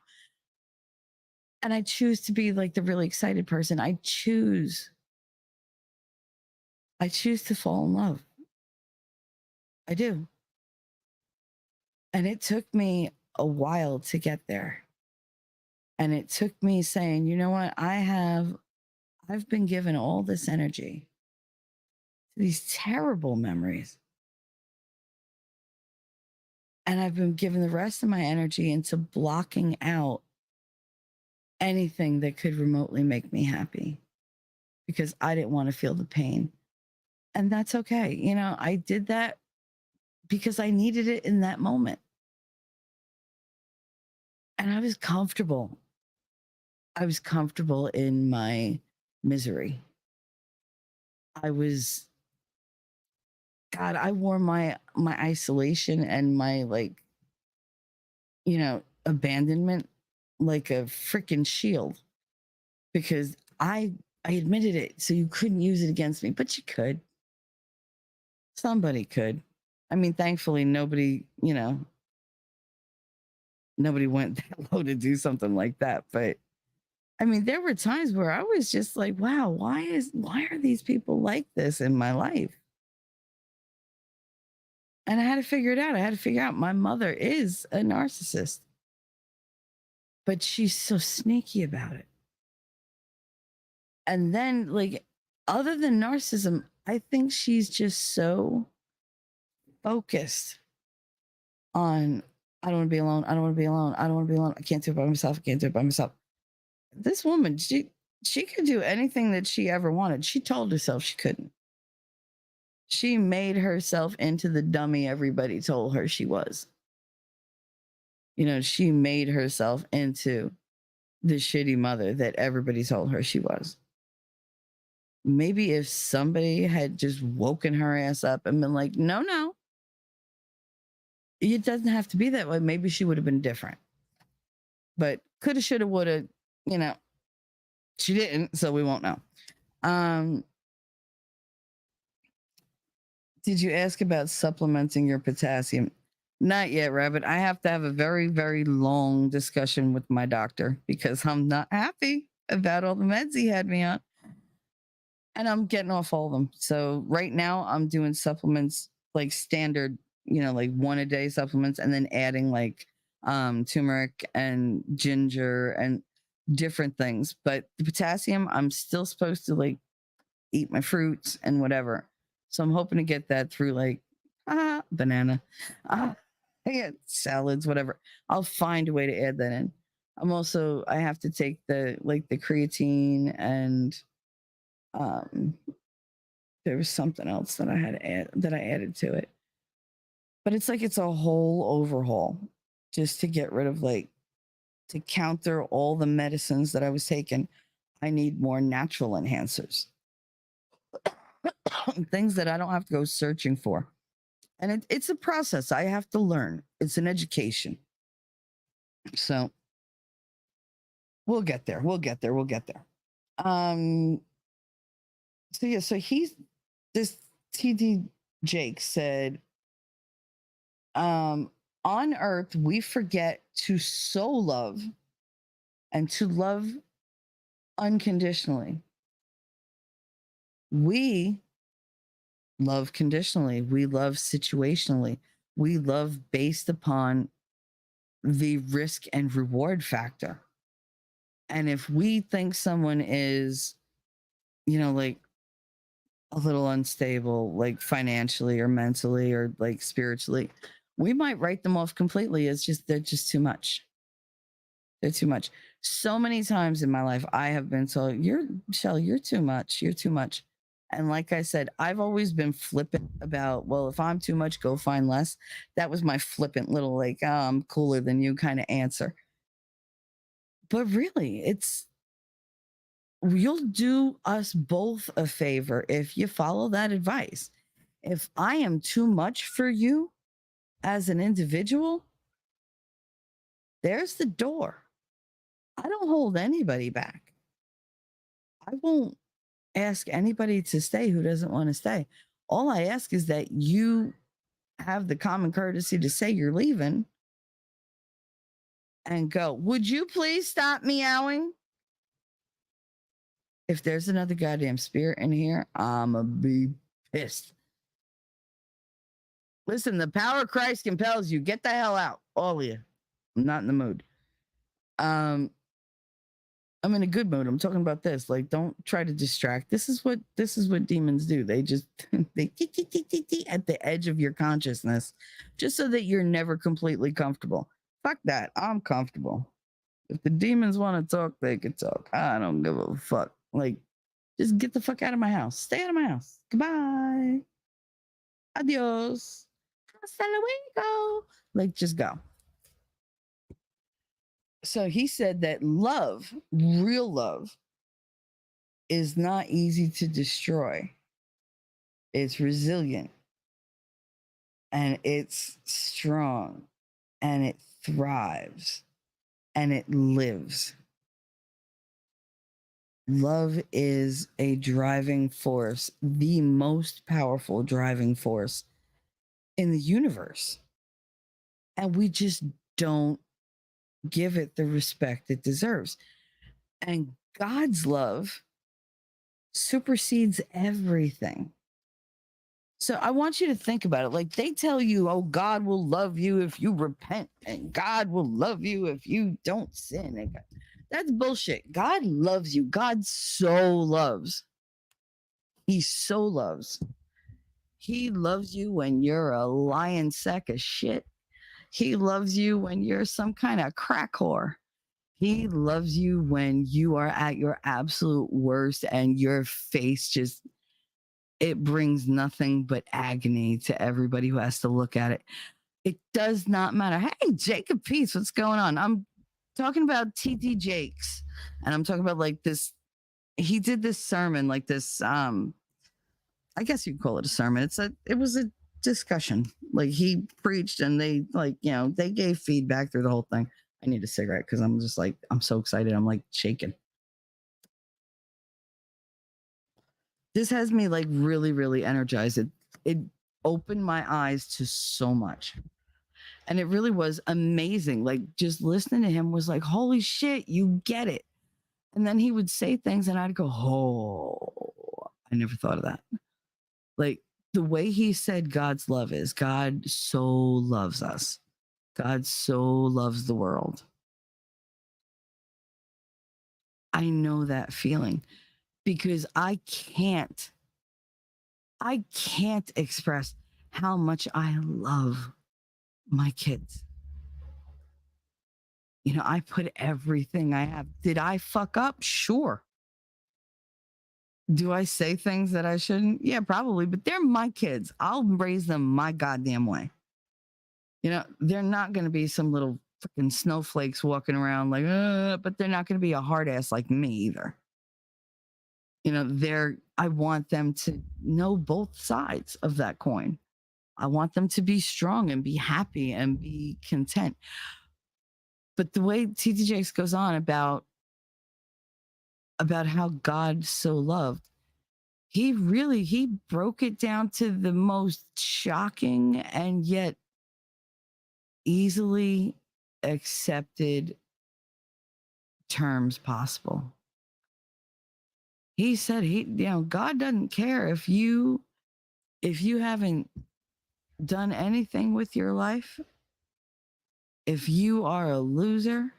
And I choose to be like the really excited person. I choose to fall in love. I do. And it took me a while to get there. And it took me saying, you know what? I've been given all this energy to these terrible memories. And I've been given the rest of my energy into blocking out anything that could remotely make me happy because I didn't want to feel the pain. And that's okay. You know, I did that because I needed it in that moment. And I was comfortable. I was comfortable in my misery. I was, God, I wore my isolation and my abandonment like a freaking shield because I admitted it, so you couldn't use it against me, but you could. Somebody could. I mean, thankfully, nobody went that low to do something like that. But I mean, there were times where I was just like, wow, why are these people like this in my life? And I had to figure it out. I had to figure out my mother is a narcissist, but she's so sneaky about it. And then, like, other than narcissism, I think she's just so focused on, I don't want to be alone. I don't want to be alone. I don't want to be alone. I can't do it by myself. I can't do it by myself. This woman, she could do anything that she ever wanted. She told herself she couldn't. She made herself into the dummy everybody told her she was. You know, she made herself into the shitty mother that everybody told her she was. Maybe if somebody had just woken her ass up and been like, no, it doesn't have to be that way, maybe she would have been different. But coulda, shoulda, woulda, she didn't, so we won't know. Did you ask about supplementing your potassium? Not yet, Rabbit. I have to have a very, very long discussion with my doctor because I'm not happy about all the meds he had me on. And I'm getting off all of them. So right now I'm doing supplements like standard, like 1 a day supplements, and then adding like turmeric and ginger and different things. But the potassium, I'm still supposed to like eat my fruits and whatever. So I'm hoping to get that through like banana, salads, whatever. I'll find a way to add that in. I have to take the creatine and there was something else that I added to it. But it's like it's a whole overhaul just to get rid of to counter all the medicines that I was taking. I need more natural enhancers. Things that I don't have to go searching for. And it's a process. I have to learn. It's an education. So we'll get there. So this TD Jake said, on earth, we forget to so love and to love unconditionally. We love conditionally. We love situationally. We love based upon the risk and reward factor. And if we think someone is, like a little unstable, like financially or mentally or like spiritually, we might write them off completely as they're just too much. They're too much. So many times in my life, I have been told, Michelle, you're too much. You're too much. And like I said, I've always been flippant about, well, if I'm too much, go find less. That was my flippant little like, oh, I'm cooler than you kind of answer. But really, you'll do us both a favor if you follow that advice. If I am too much for you as an individual, there's the door. I don't hold anybody back. I won't ask anybody to stay who doesn't want to stay. All I ask is that you have the common courtesy to say you're leaving and go, would you please stop meowing? If there's another goddamn spirit in here, I'ma be pissed. Listen, the power of Christ compels you. Get the hell out, all of you. I'm not in the mood. I'm in a good mood. I'm talking about this. Like, don't try to distract. This is what demons do. They just they at the edge of your consciousness, just so that you're never completely comfortable. Fuck that. I'm comfortable. If the demons want to talk, they can talk. I don't give a fuck. Like, just get the fuck out of my house. Stay out of my house. Goodbye. Adios. Hasta luego. Like, just go. So he said that love, real love, is not easy to destroy. It's resilient and it's strong and it thrives and it lives. Love is a driving force, the most powerful driving force in the universe. And we just don't give it the respect it deserves. And God's love supersedes everything. So I want you to think about it. Like, they tell you, oh, God will love you if you repent, and God will love you if you don't sin. That's bullshit. God loves you. God so loves. He so loves. He loves you when you're a lying sack of shit. He loves you when you're some kind of crack whore. He loves you when you are at your absolute worst and your face just, it brings nothing but agony to everybody who has to look at it. It does not matter. Hey, Jacob Peace, what's going on? I'm talking about TT Jakes, and I'm talking about like this. He did this sermon, like this. I guess you'd call it a sermon. It was a discussion. Like, he preached, and they, like, they gave feedback through the whole thing. I need a cigarette because I'm just like, I'm so excited. I'm like shaking. This has me like really, really energized. It opened my eyes to so much. And it really was amazing. Like, just listening to him was like, holy shit, you get it. And then he would say things and I'd go, oh, I never thought of that. Like, the way he said God's love is, God so loves us. God so loves the world. I know that feeling because I can't express how much I love my kids. I put everything I have. Did I fuck up? Sure. Do I say things that I shouldn't? Yeah, probably, but they're my kids. I'll raise them my goddamn way. They're not going to be some little freaking snowflakes walking around like, but they're not going to be a hard ass like me either. I want them to know both sides of that coin. I want them to be strong and be happy and be content. But the way TTJX goes on about how God so loved, he broke it down to the most shocking and yet easily accepted terms possible. He said God doesn't care if you haven't done anything with your life. If you are a loser,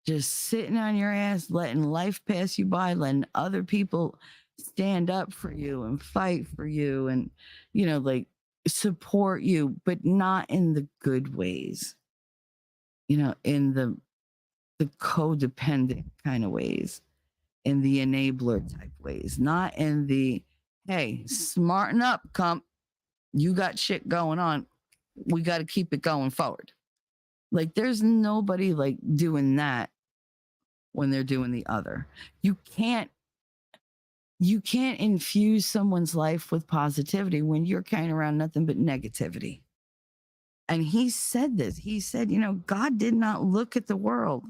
just sitting on your ass, letting life pass you by, letting other people stand up for you and fight for you and, like, support you, but not in the good ways, in the codependent kind of ways, in the enabler type ways, not in the, hey, smarten up, comp. You got shit going on. We got to keep it going forward. Like, there's nobody like doing that when they're doing the other. You can't infuse someone's life with positivity when you're carrying around nothing but negativity. And he said this. He said, God did not look at the world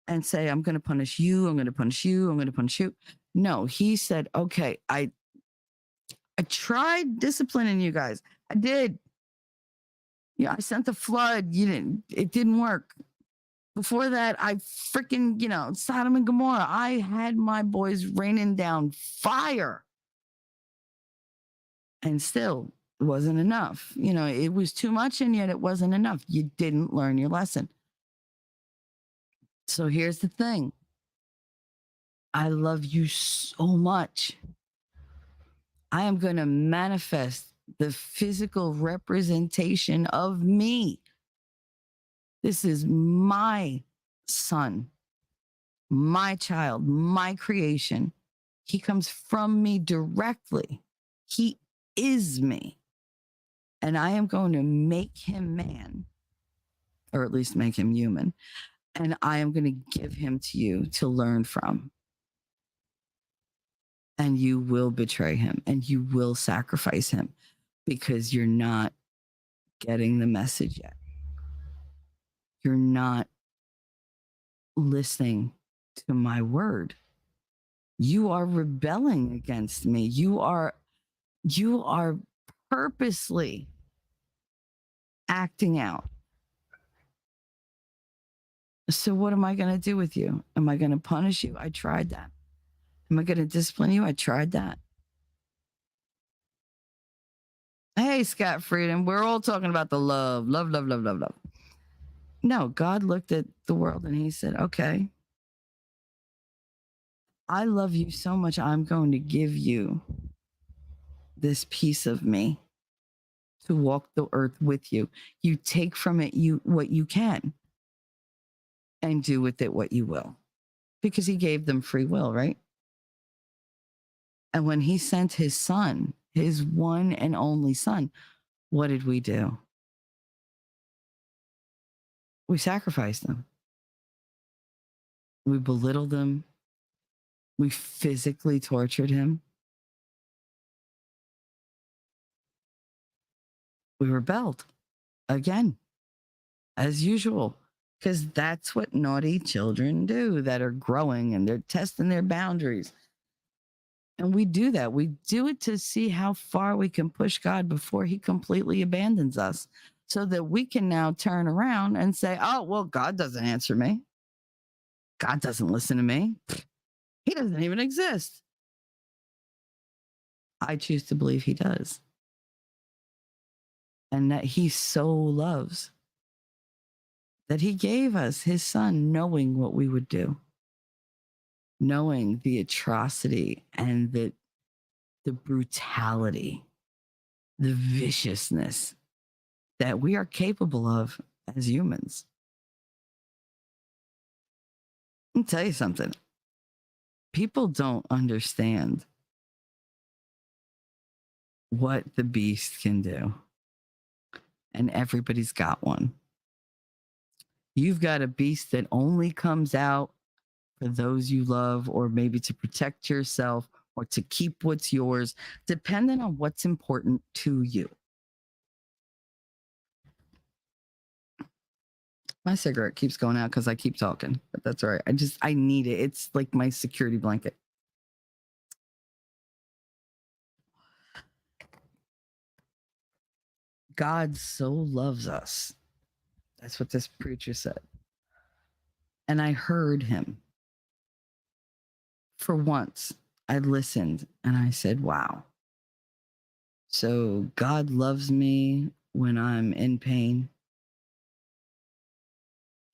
and say, I'm going to punish you. I'm going to punish you. I'm going to punish you. No, he said, okay, I tried disciplining you guys. I did. Yeah, I sent the flood. It didn't work. Before that, I freaking, Sodom and Gomorrah. I had my boys raining down fire. And still, it wasn't enough. It was too much, and yet it wasn't enough. You didn't learn your lesson. So here's the thing. I love you so much. I am going to manifest the physical representation of me. This is my son, my child, my creation. He comes from me directly. He is me. And I am going to make him man, or at least make him human. And I am going to give him to you to learn from. And you will betray him and you will sacrifice him because you're not getting the message yet. You're not listening to my word. You are rebelling against me. You are purposely acting out. So what am I going to do with you? Am I going to punish you? I tried that. Am I going to discipline you? I tried that. Hey, Scott Freedom, we're all talking about the love. No, God looked at the world and he said, okay, I love you so much. I'm going to give you this piece of me to walk the earth with you. You take from it what you can and do with it what you will, because he gave them free will, right? And when he sent his son, his one and only son, what did we do? We sacrificed them. We belittled him. We physically tortured him. We rebelled again, as usual, because that's what naughty children do that are growing and they're testing their boundaries. And we do that. We do it to see how far we can push God before he completely abandons us, so that we can now turn around and say, oh, well, God doesn't answer me. God doesn't listen to me. He doesn't even exist. I choose to believe he does. And that he so loves that he gave us his son, knowing what we would do, knowing the atrocity and the brutality, the viciousness that we are capable of as humans. Let me tell you something. People don't understand what the beast can do. And everybody's got one. You've got a beast that only comes out for those you love, or maybe to protect yourself, or to keep what's yours, depending on what's important to you. My cigarette keeps going out because I keep talking, but that's all right. I need it. It's like my security blanket. God so loves us. That's what this preacher said. And I heard him. For once, I listened and I said, wow. So God loves me when I'm in pain.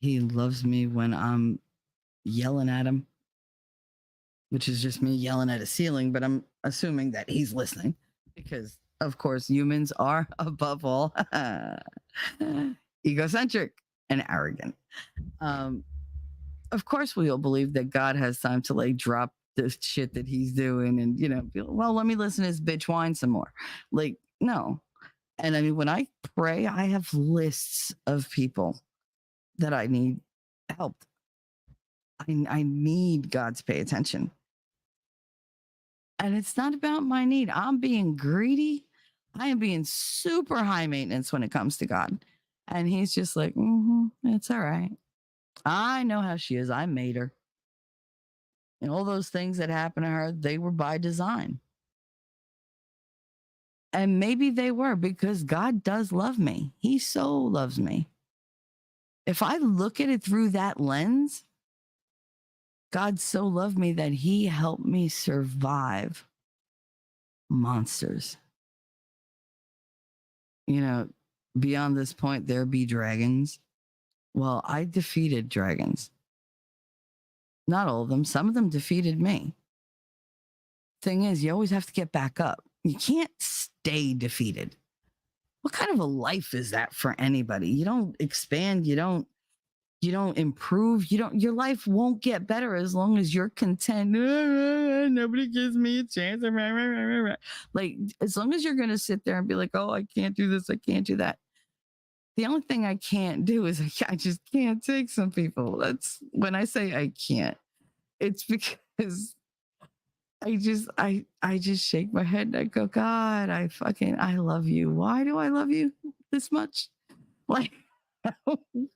He loves me when I'm yelling at him, which is just me yelling at a ceiling, but I'm assuming that he's listening because, of course, humans are above all egocentric and arrogant. Of course, we all believe that God has time to like drop the shit that he's doing and, be like, well, let me listen to this bitch whine some more. Like, no. And I mean, when I pray, I have lists of people that I need help. I need God to pay attention. And it's not about my need. I'm being greedy. I am being super high maintenance when it comes to God. And he's just like, it's all right. I know how she is. I made her. And all those things that happened to her, they were by design. And maybe they were, because God does love me. He so loves me. If I look at it through that lens, God so loved me that he helped me survive monsters. You know, beyond this point, there be dragons. Well, I defeated dragons. Not all of them. Some of them defeated me. Thing is, you always have to get back up. You can't stay defeated. What kind of a life is that for anybody? You don't expand, you don't improve, your life won't get better as long as you're content. Nobody gives me a chance. Like, as long as you're going to sit there and be like, oh, I can't do this, I can't do that. The only thing I can't do is I just can't take some people. That's when I say I can't, it's because I just shake my head and I go, God, I love you. Why do I love you this much? Like,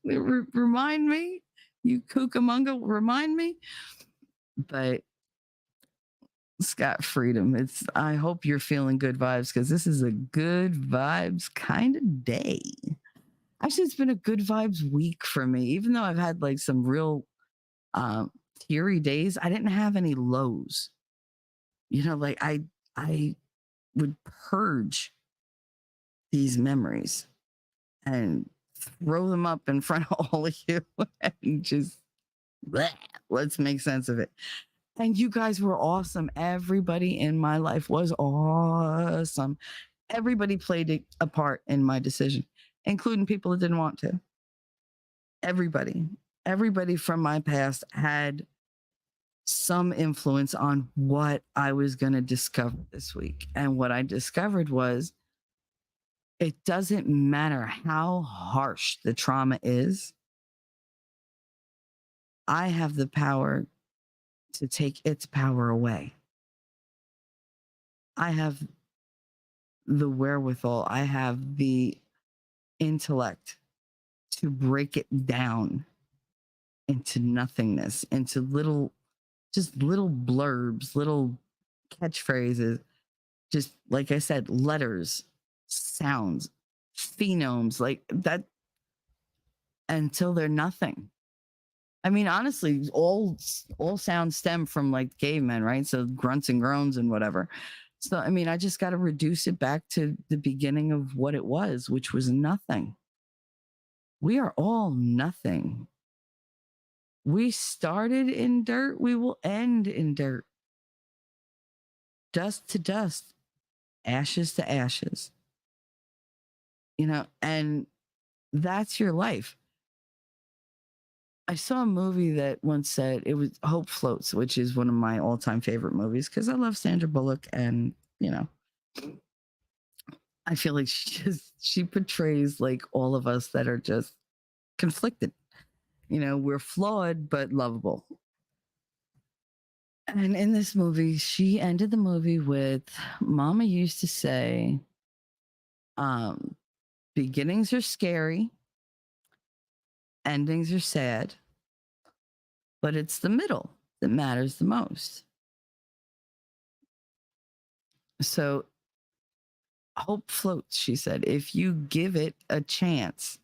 remind me, you Cucamonga, remind me. But Scott Freedom, I hope you're feeling good vibes, because this is a good vibes kind of day. Actually, it's been a good vibes week for me, even though I've had like some real teary days. I didn't have any lows. You know, like I would purge these memories and throw them up in front of all of you and just let's make sense of it. And you guys were awesome. Everybody in my life was awesome. Everybody played a part in my decision, including people that didn't want to. Everybody from my past had some influence on what I was going to discover this week. And what I discovered was, it doesn't matter how harsh the trauma is, I have the power to take its power away. I have the wherewithal, I have the intellect to break it down into nothingness, into little blurbs, little catchphrases, just like I said, letters, sounds, phenomes, like that, until they're nothing. I mean, honestly, all sounds stem from like cavemen, right? So grunts and groans and whatever. So, I mean, I just got to reduce it back to the beginning of what it was, which was nothing. We are all nothing. We started in dirt, we will end in dirt. Dust to dust, ashes to ashes. You know, and that's your life. I saw a movie that once said, it was Hope Floats, which is one of my all-time favorite movies, because I love Sandra Bullock, and you know, I feel like she portrays like all of us that are just conflicted. You know, we're flawed but lovable. And in this movie, she ended the movie with, Mama used to say, beginnings are scary, endings are sad, but it's the middle that matters the most. So hope floats, she said. If you give it a chance,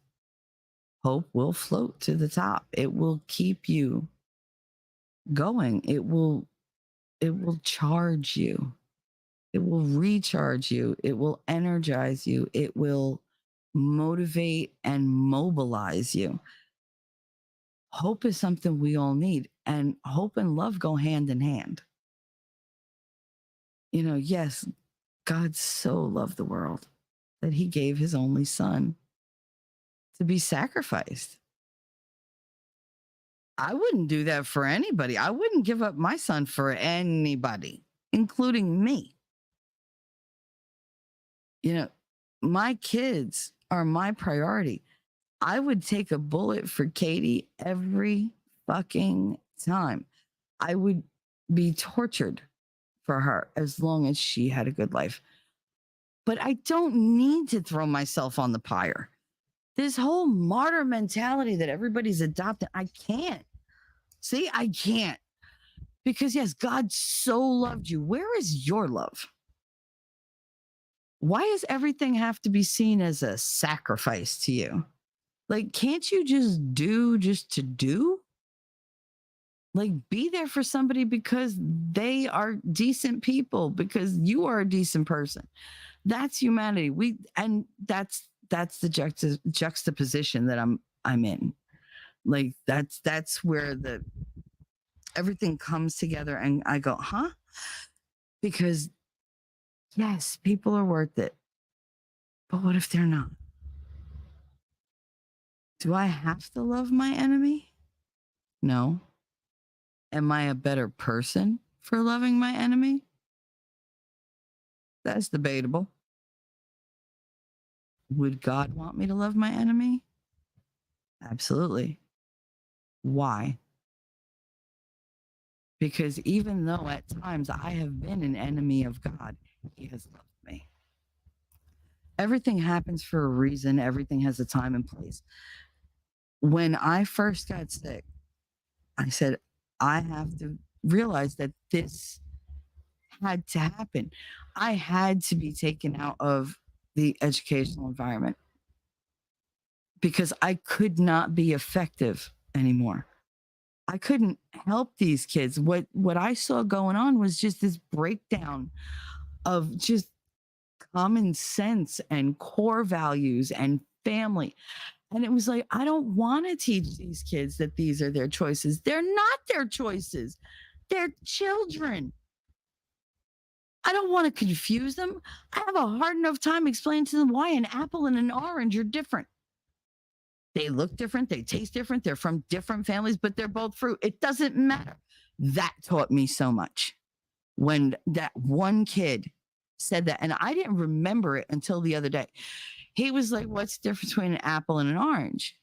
hope will float to the top. It will keep you going. It will charge you. It will recharge you. It will energize you. It will motivate and mobilize you. Hope is something we all need, and hope and love go hand in hand. You know, yes, God so loved the world that he gave his only son to be sacrificed. I wouldn't do that for anybody. I wouldn't give up my son for anybody, including me. You know, my kids are my priority. I would take a bullet for Katie every fucking time. I would be tortured for her as long as she had a good life. But I don't need to throw myself on the pyre. This whole martyr mentality that everybody's adopted, I can't. See, I can't. Because yes, God so loved you. Where is your love? Why does everything have to be seen as a sacrifice to you? Like, can't you just do just to do? Like, be there for somebody because they are decent people, because you are a decent person. That's humanity. That's the juxtaposition that I'm in. Like, that's where the everything comes together, and I go, huh? Because yes, people are worth it. But what if they're not? Do I have to love my enemy? No. Am I a better person for loving my enemy? That's debatable. Would God want me to love my enemy? Absolutely. Why? Because even though at times I have been an enemy of God, He has loved me. Everything happens for a reason, everything has a time and place. When I first got sick, I said, I have to realize that this had to happen. I had to be taken out of the educational environment because I could not be effective anymore. I couldn't help these kids. What I saw going on was just this breakdown of just common sense and core values and family. And it was like, I don't want to teach these kids that these are their choices. They're not their choices. They're children. I don't want to confuse them. I have a hard enough time explaining to them why an apple and an orange are different. They look different, they taste different, they're from different families, but they're both fruit. It doesn't matter. That taught me so much. When that one kid said that, and I didn't remember it until the other day. He was like, what's the difference between an apple and an orange?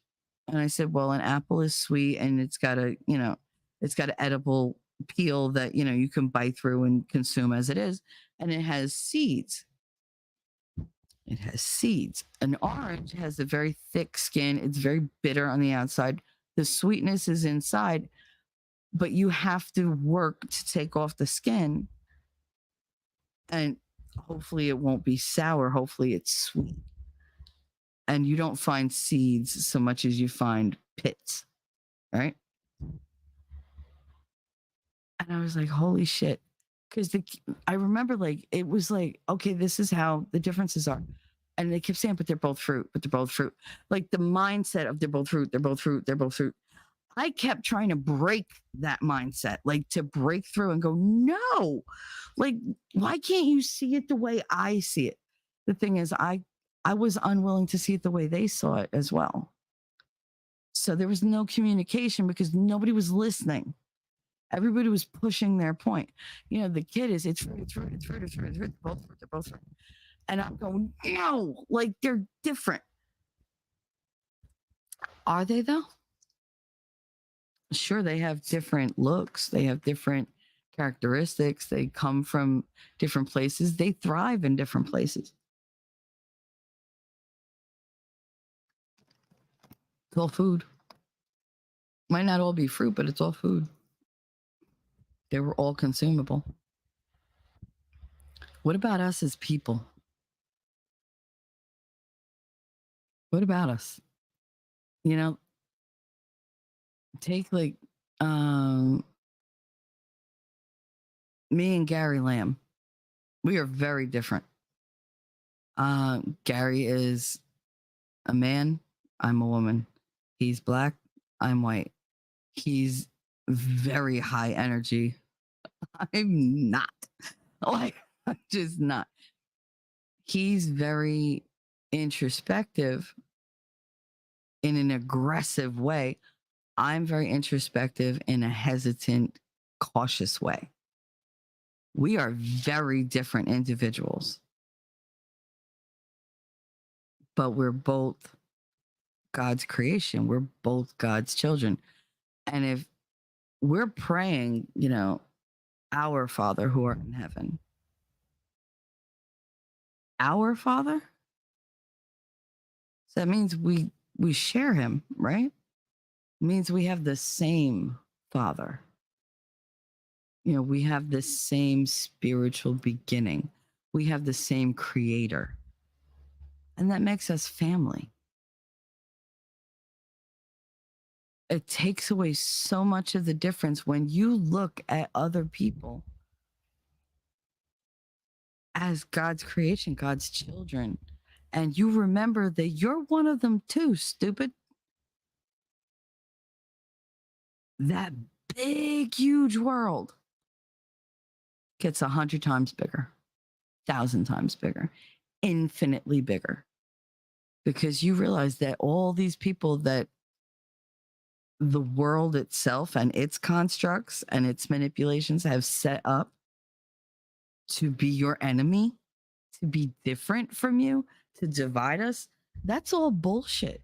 And I said, well, an apple is sweet and it's got an edible peel that, you can bite through and consume as it is. And it has seeds. It has seeds. An orange has a very thick skin. It's very bitter on the outside. The sweetness is inside, but you have to work to take off the skin. And hopefully it won't be sour. Hopefully it's sweet. And you don't find seeds so much as you find pits, right? And I was like, holy shit. Because I remember it was like, okay, this is how the differences are. And they kept saying, but they're both fruit, but they're both fruit. Like the mindset of they're both fruit, they're both fruit, they're both fruit. I kept trying to break that mindset, like to break through and go, no, like, why can't you see it the way I see it? The thing is, I was unwilling to see it the way they saw it as well. So there was no communication because nobody was listening. Everybody was pushing their point. The kid is, it's fruit, it's fruit, it's fruit, it's fruit, it's fruit, they're both fruit, they're both fruit. And I'm going, no, like they're different. Are they though? Sure, they have different looks, they have different characteristics, they come from different places, they thrive in different places. It's all food. Might not all be fruit, but it's all food. They were all consumable. What about us as people? What about us? Take me and Gary Lamb. We are very different. Gary is a man, I'm a woman. He's black, I'm white. He's very high energy. I'm not. Like, I'm just not. He's very introspective in an aggressive way. I'm very introspective in a hesitant, cautious way. We are very different individuals, but we're both God's creation. We're both God's children. And if we're praying, our Father who art in heaven, our Father, so that means we share him, right? It means we have the same Father. We have the same spiritual beginning. We have the same creator. And that makes us family. It takes away so much of the difference when you look at other people as God's creation, God's children, and you remember that you're one of them too, stupid. That big, huge world gets 100 times bigger, 1,000 times bigger, infinitely bigger. Because you realize that all these people that the world itself and its constructs and its manipulations have set up to be your enemy, to be different from you, to divide us, that's all bullshit.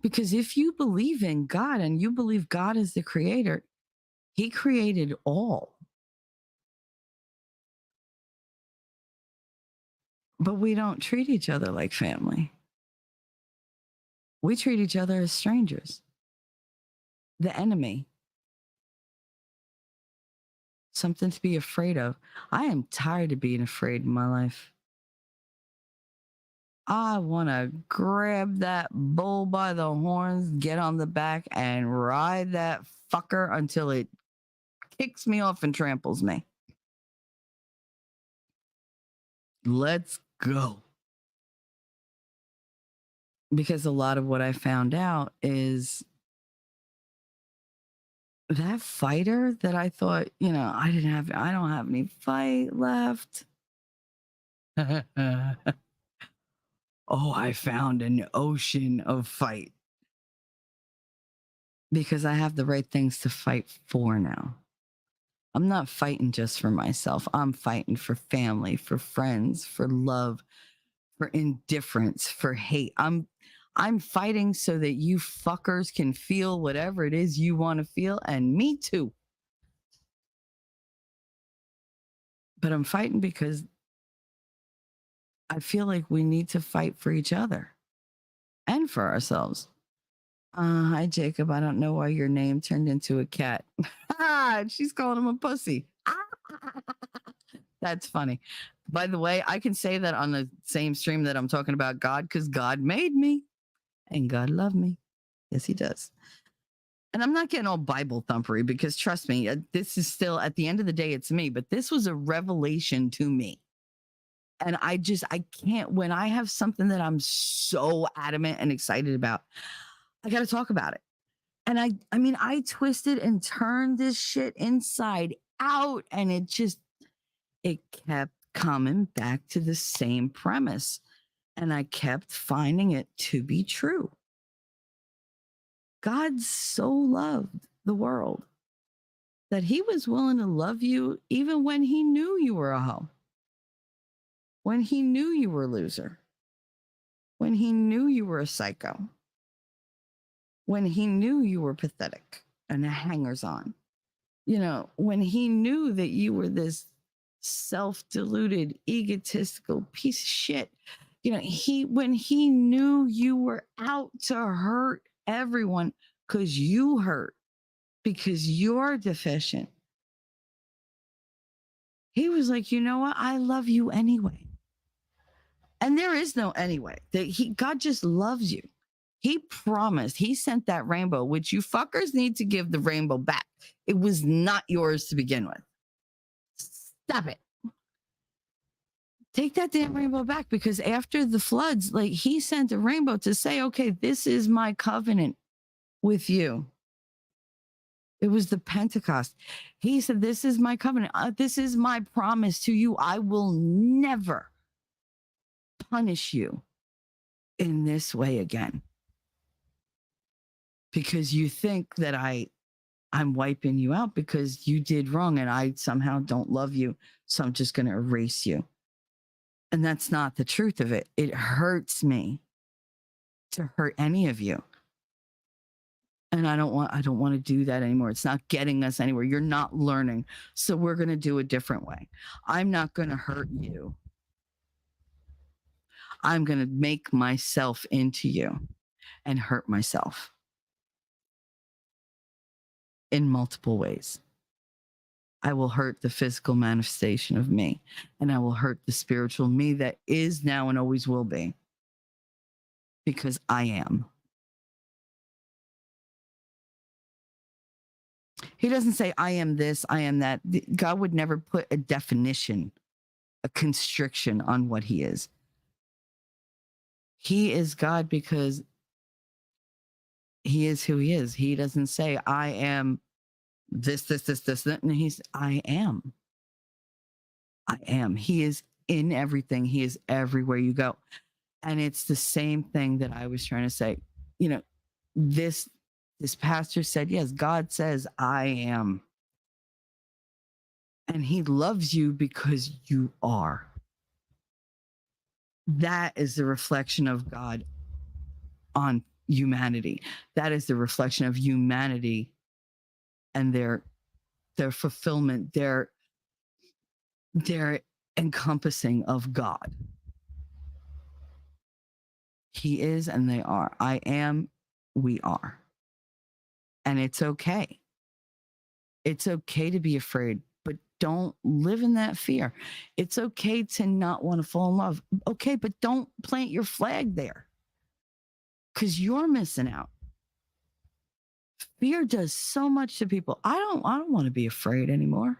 Because if you believe in God and you believe God is the creator, he created all. But we don't treat each other like family. We treat each other as strangers, the enemy, something to be afraid of. I am tired of being afraid in my life. I want to grab that bull by the horns, get on the back, and ride that fucker until it kicks me off and tramples me. Let's go. Because a lot of what I found out is that fighter that I thought, I don't have any fight left. Oh, I found an ocean of fight because I have the right things to fight for now. I'm not fighting just for myself. I'm fighting for family, for friends, for love, for indifference, for hate. I'm fighting so that you fuckers can feel whatever it is you want to feel, and me too. But I'm fighting because I feel like we need to fight for each other and for ourselves. Hi, Jacob. I don't know why your name turned into a cat. She's calling him a pussy. That's funny. By the way, I can say that on the same stream that I'm talking about God because God made me and God loved me. Yes, he does. And I'm not getting all Bible thumpery because trust me, this is still at the end of the day, it's me, but this was a revelation to me. And I can't, when I have something that I'm so adamant and excited about, I got to talk about it. And I mean, I twisted and turned this shit inside out and it kept coming back to the same premise. And I kept finding it to be true. God so loved the world that he was willing to love you even when he knew you were a hoe, when he knew you were a loser, when he knew you were a psycho, when he knew you were pathetic and a hangers on, when he knew that you were this self-deluded, egotistical piece of shit, when he knew you were out to hurt everyone because you hurt, because you're deficient. He was like, you know what? I love you anyway. And there is no anyway. God just loves you. He promised, he sent that rainbow, which you fuckers need to give the rainbow back. It was not yours to begin with. Stop it. Take that damn rainbow back because after the floods, like he sent a rainbow to say, okay, this is my covenant with you. It was the Pentecost. He said, this is my covenant. This is my promise to you. I will never punish you in this way again. Because you think that I'm wiping you out because you did wrong and I somehow don't love you. So I'm just going to erase you. And that's not the truth of it. It hurts me to hurt any of you. And I don't want to do that anymore. It's not getting us anywhere. You're not learning. So we're going to do a different way. I'm not going to hurt you. I'm going to make myself into you and hurt myself in multiple ways. I will hurt the physical manifestation of me, and I will hurt the spiritual me that is now and always will be, because I am. He doesn't say, I am this, I am that. God would never put a definition, a constriction on what he is. He is God because he is who he is. He doesn't say, I am this, that. And he's, I am. I am. He is in everything. He is everywhere you go. And it's the same thing that I was trying to say. You know, this pastor said, yes, God says, I am. And he loves you because you are. That is the reflection of God on humanity. That is the reflection of humanity and their fulfillment, their encompassing of God. He is and they are. I am, we are. And it's okay. It's okay to be afraid, but don't live in that fear. It's okay to not want to fall in love. Okay, but don't plant your flag there, because you're missing out. Fear does so much to people. I don't want to be afraid anymore.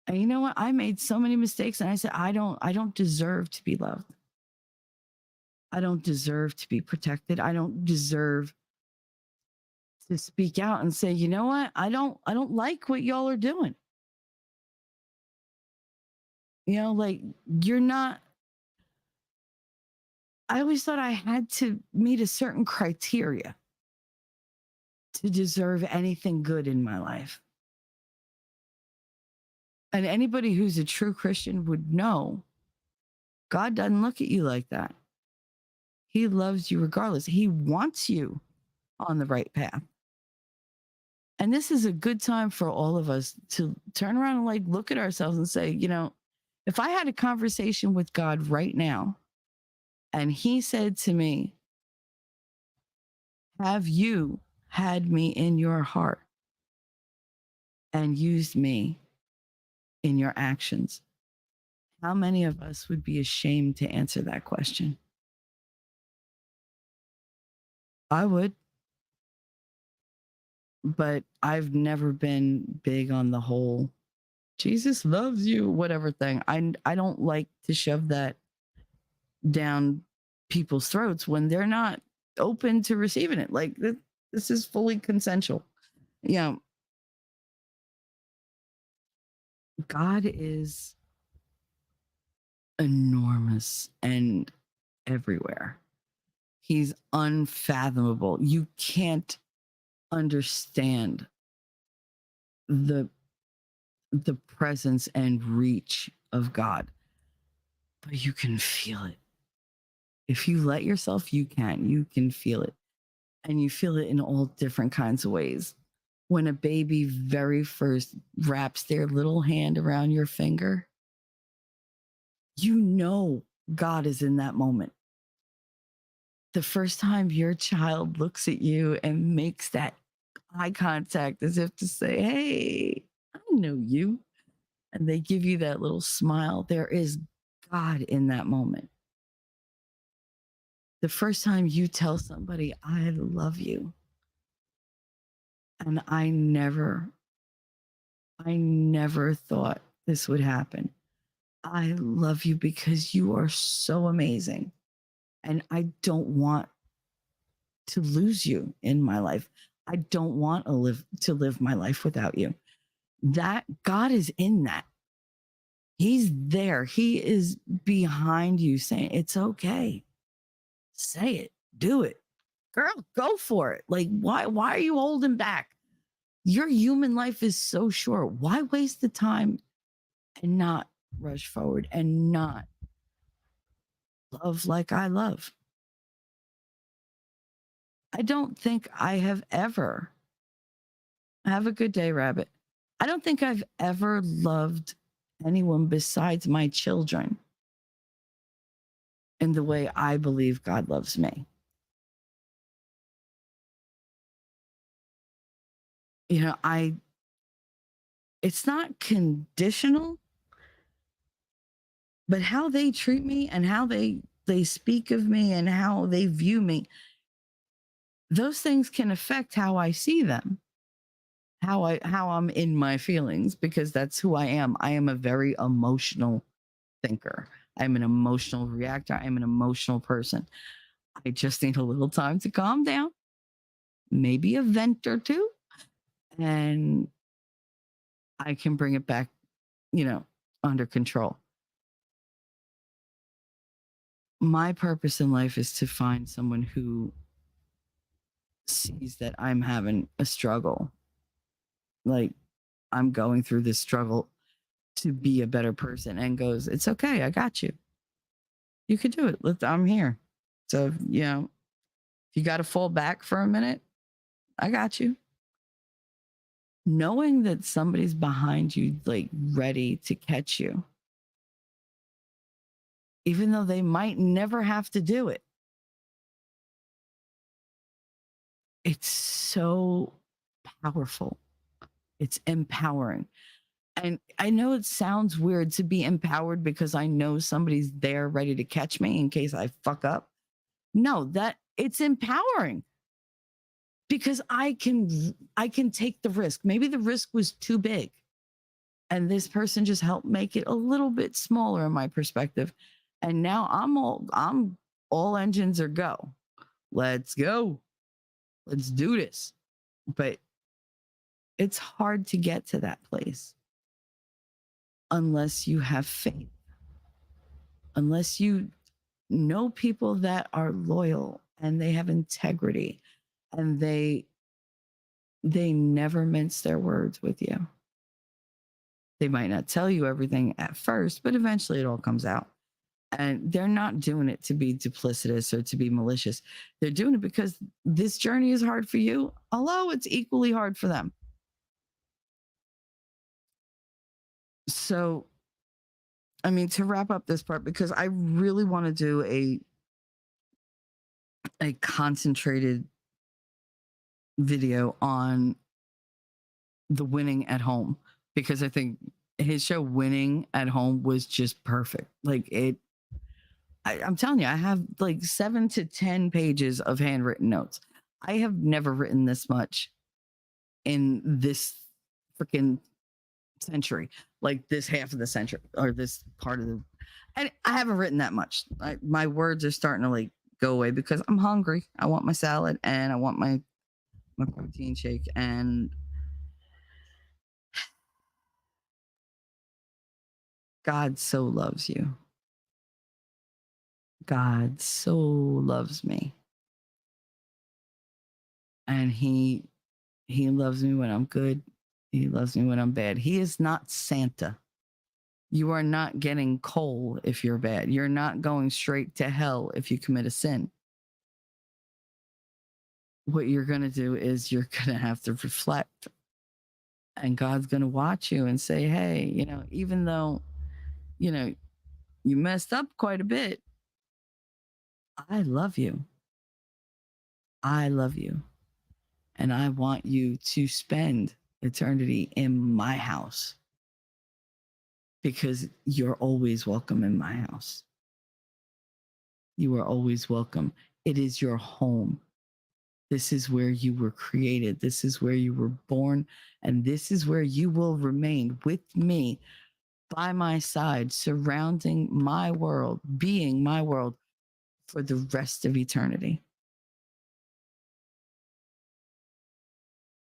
And you know what? I made so many mistakes, and I said, I don't deserve to be loved. I don't deserve to be protected. I don't deserve to speak out and say, you know what? I don't like what y'all are doing. You know, like, you're not. I always thought I had to meet a certain criteria to deserve anything good in my life. And anybody who's a true Christian would know God doesn't look at you like that. He loves you regardless. He wants you on the right path. And this is a good time for all of us to turn around and like look at ourselves and say, you know, if I had a conversation with God right now and he said to me, have you had me in your heart and used me in your actions? How many of us would be ashamed to answer that question? I would. But I've never been big on the whole Jesus loves you, whatever thing. I don't like to shove that down people's throats when they're not open to receiving it. Like, this is fully consensual. You know, God is enormous and everywhere. He's unfathomable. You can't understand the presence and reach of God, but you can feel it. If you let yourself, you can feel it. And you feel it in all different kinds of ways. When a baby very first wraps their little hand around your finger, you know God is in that moment. The first time your child looks at you and makes that eye contact as if to say, hey, I know you. And they give you that little smile, there is God in that moment. The first time you tell somebody, I love you. And I never thought this would happen. I love you because you are so amazing. And I don't want to lose you in my life. I don't want to live my life without you. That God is in that. He's there. He is behind you saying, it's okay. Say it, do it. Girl, go for it. Like, why are you holding back? Your human life is so short. Why waste the time and not rush forward and not love like I love? I don't think I have ever, have a good day, Rabbit. I don't think I've ever loved anyone besides my children in the way I believe God loves me. You know, it's not conditional, but how they treat me and how they speak of me and how they view me, those things can affect how I see them, how I'm in my feelings, because that's who I am. I am a very emotional thinker. I'm an emotional reactor. I'm an emotional person. I just need a little time to calm down, maybe a vent or two, and I can bring it back, under control. My purpose in life is to find someone who sees that I'm having a struggle. Like, I'm going through this struggle to be a better person, and goes, "It's okay. I got you. You can do it. I'm here." So, if you got to fall back for a minute, I got you. Knowing that somebody's behind you, like ready to catch you, even though they might never have to do it. It's so powerful. It's empowering. And I know it sounds weird to be empowered because I know somebody's there ready to catch me in case I fuck up. No, that it's empowering because I can take the risk. Maybe the risk was too big, and this person just helped make it a little bit smaller in my perspective. And now I'm all engines are go. Let's go. Let's do this. But it's hard to get to that place unless you have faith, unless you know people that are loyal and they have integrity and they never mince their words with you. They might not tell you everything at first, but eventually it all comes out. And they're not doing it to be duplicitous or to be malicious. They're doing it because this journey is hard for you. Although it's equally hard for them. So, I mean, to wrap up this part, because I really want to do a concentrated video on the winning at home, because I think his show Winning at Home was just perfect. Like I'm telling you, I have like 7 to 10 pages of handwritten notes. I have never written this much in this freaking century, like this half of the century or this part of the. And I haven't written that much. My words are starting to like go away because I'm hungry. I want my salad and I want my protein shake, and God so loves you. God so loves me. And he loves me when I'm good. He loves me when I'm bad. He is not Santa. You are not getting coal if you're bad. You're not going straight to hell if you commit a sin. What you're going to do is you're going to have to reflect. And God's going to watch you and say, "Hey, even though, you know, you messed up quite a bit, I love you. I love you. And I want you to spend eternity in my house because you're always welcome in my house. You are always welcome. It is your home. This is where you were created. This is where you were born. And this is where you will remain with me by my side, surrounding my world, being my world for the rest of eternity."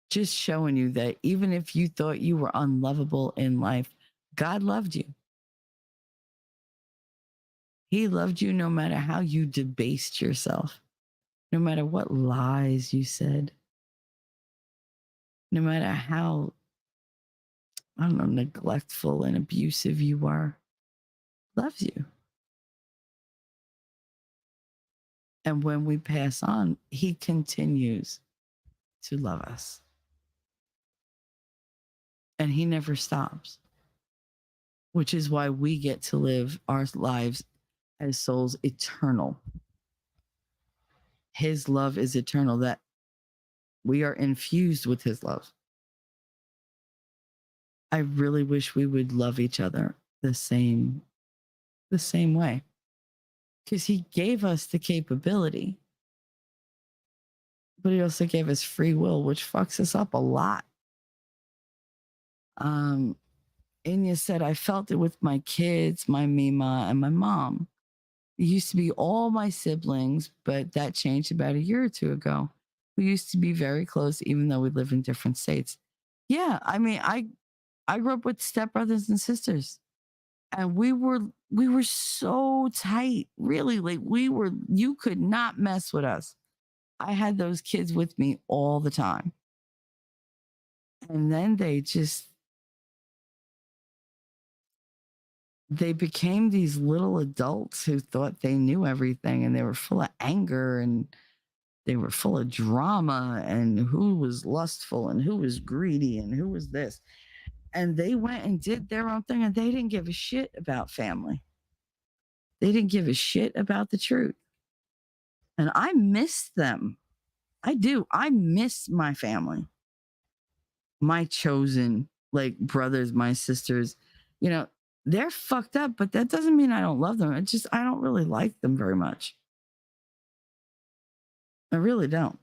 Just showing you that even if you thought you were unlovable in life, God loved you. He loved you no matter how you debased yourself, no matter what lies you said, no matter how, I don't know, neglectful and abusive you were. Loves you. And when we pass on, he continues to love us. And he never stops, which is why we get to live our lives as souls eternal. His love is eternal, that we are infused with his love. I really wish we would love each other the same way. Because he gave us the capability, but he also gave us free will, which fucks us up a lot. Um, Inya said, I felt it with my kids, my Mima, and my mom. It used to be all my siblings, but that changed about a year or two ago. We used to be very close, even though we live in different states. Yeah, I mean, I grew up with stepbrothers and sisters, and we were so tight. Really, like you could not mess with us. I had those kids with me all the time. And then they became these little adults who thought they knew everything, and they were full of anger, and they were full of drama, and who was lustful and who was greedy and who was this. And they went and did their own thing, and they didn't give a shit about family. They didn't give a shit about the truth. And I miss them. I do. I miss my family, my chosen, like, brothers, my sisters. You know, they're fucked up, but that doesn't mean I don't love them. It's just I don't really like them very much. I really don't.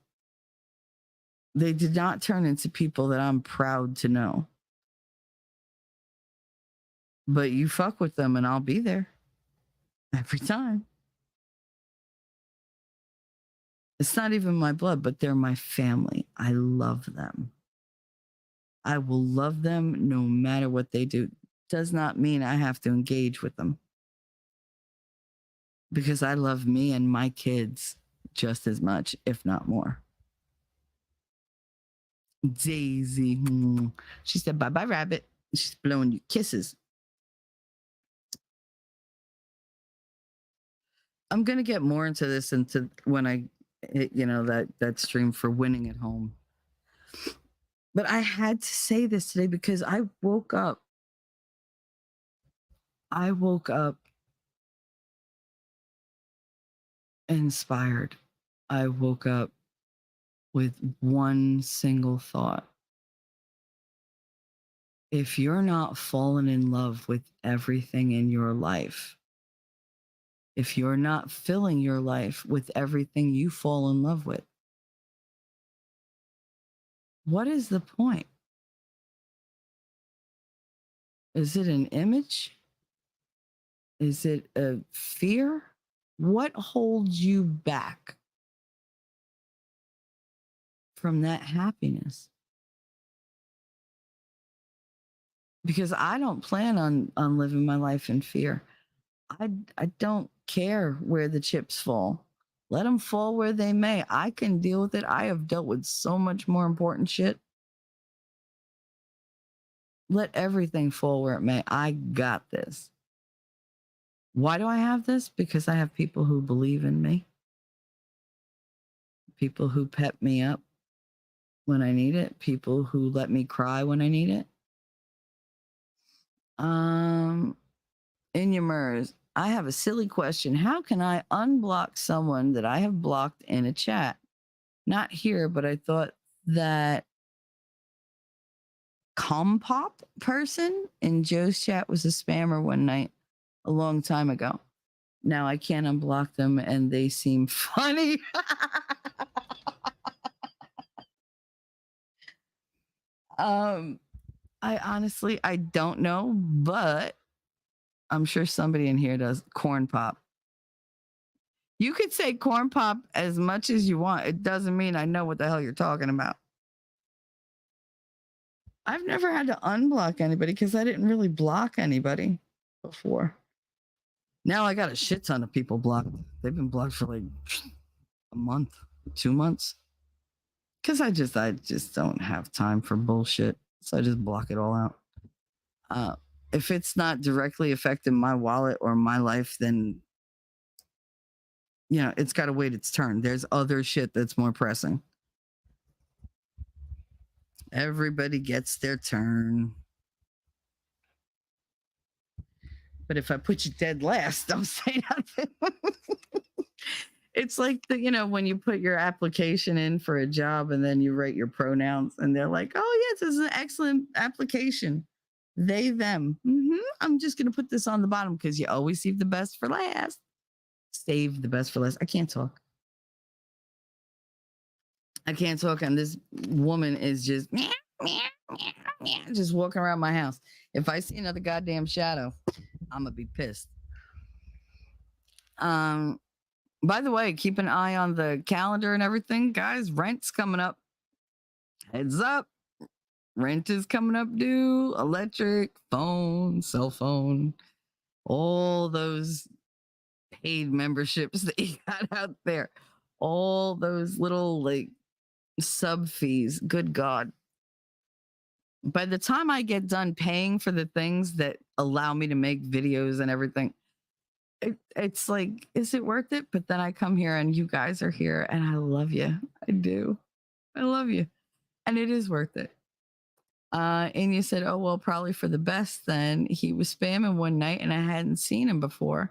They did not turn into people that I'm proud to know. But you fuck with them and I'll be there every time. It's not even my blood, but they're my family. I love them. I will love them no matter what they do. Does not mean I have to engage with them, because I love me and my kids just as much, if not more. Daisy, she said, bye bye, rabbit. She's blowing you kisses. I'm going to get more into this into when I hit, that stream for winning at home. But I had to say this today because I woke up inspired. I woke up with one single thought. If you're not falling in love with everything in your life, if you're not filling your life with everything you fall in love with, what is the point? Is it an image? Is it a fear? What holds you back from that happiness? Because I don't plan on living my life in fear. I don't care where the chips fall. Let them fall where they may. I can deal with it. I have dealt with so much more important shit. Let everything fall where it may. I got this. Why do I have this? Because I have people who believe in me, people who pep me up when I need it, people who let me cry when I need it. In your MERS, I have a silly question. How can I unblock someone that I have blocked in a chat? Not here, but I thought that Compop person in Joe's chat was a spammer one night a long time ago. Now I can't unblock them and they seem funny. I honestly, I don't know, but I'm sure somebody in here does. Corn pop. You could say corn pop as much as you want. It doesn't mean I know what the hell you're talking about. I've never had to unblock anybody because I didn't really block anybody before. Now I got a shit ton of people blocked. They've been blocked for like a month, 2 months. Because I just don't have time for bullshit. So I just block it all out. If it's not directly affecting my wallet or my life, then it's got to wait its turn. There's other shit that's more pressing. Everybody gets their turn. But if I put you dead last, don't say nothing. It's like when you put your application in for a job and then you write your pronouns and they're like, oh yes, this is an excellent application. They, them. I'm just going to put this on the bottom because you always save the best for last. Save the best for last. I can't talk. And this woman is just just walking around my house. If I see another goddamn shadow, I'm gonna be pissed. By the way, keep an eye on the calendar and everything, guys. Rent's coming up. Heads up. Rent is coming up due. Electric, phone, cell phone, all those paid memberships that you got out there. All those little like sub fees. Good God. By the time I get done paying for the things that allow me to make videos and everything, it's like, is it worth it? But then I come here and you guys are here and I love you. I do. I love you. And it is worth it. And you said, oh, well, probably for the best then. He was spamming one night and I hadn't seen him before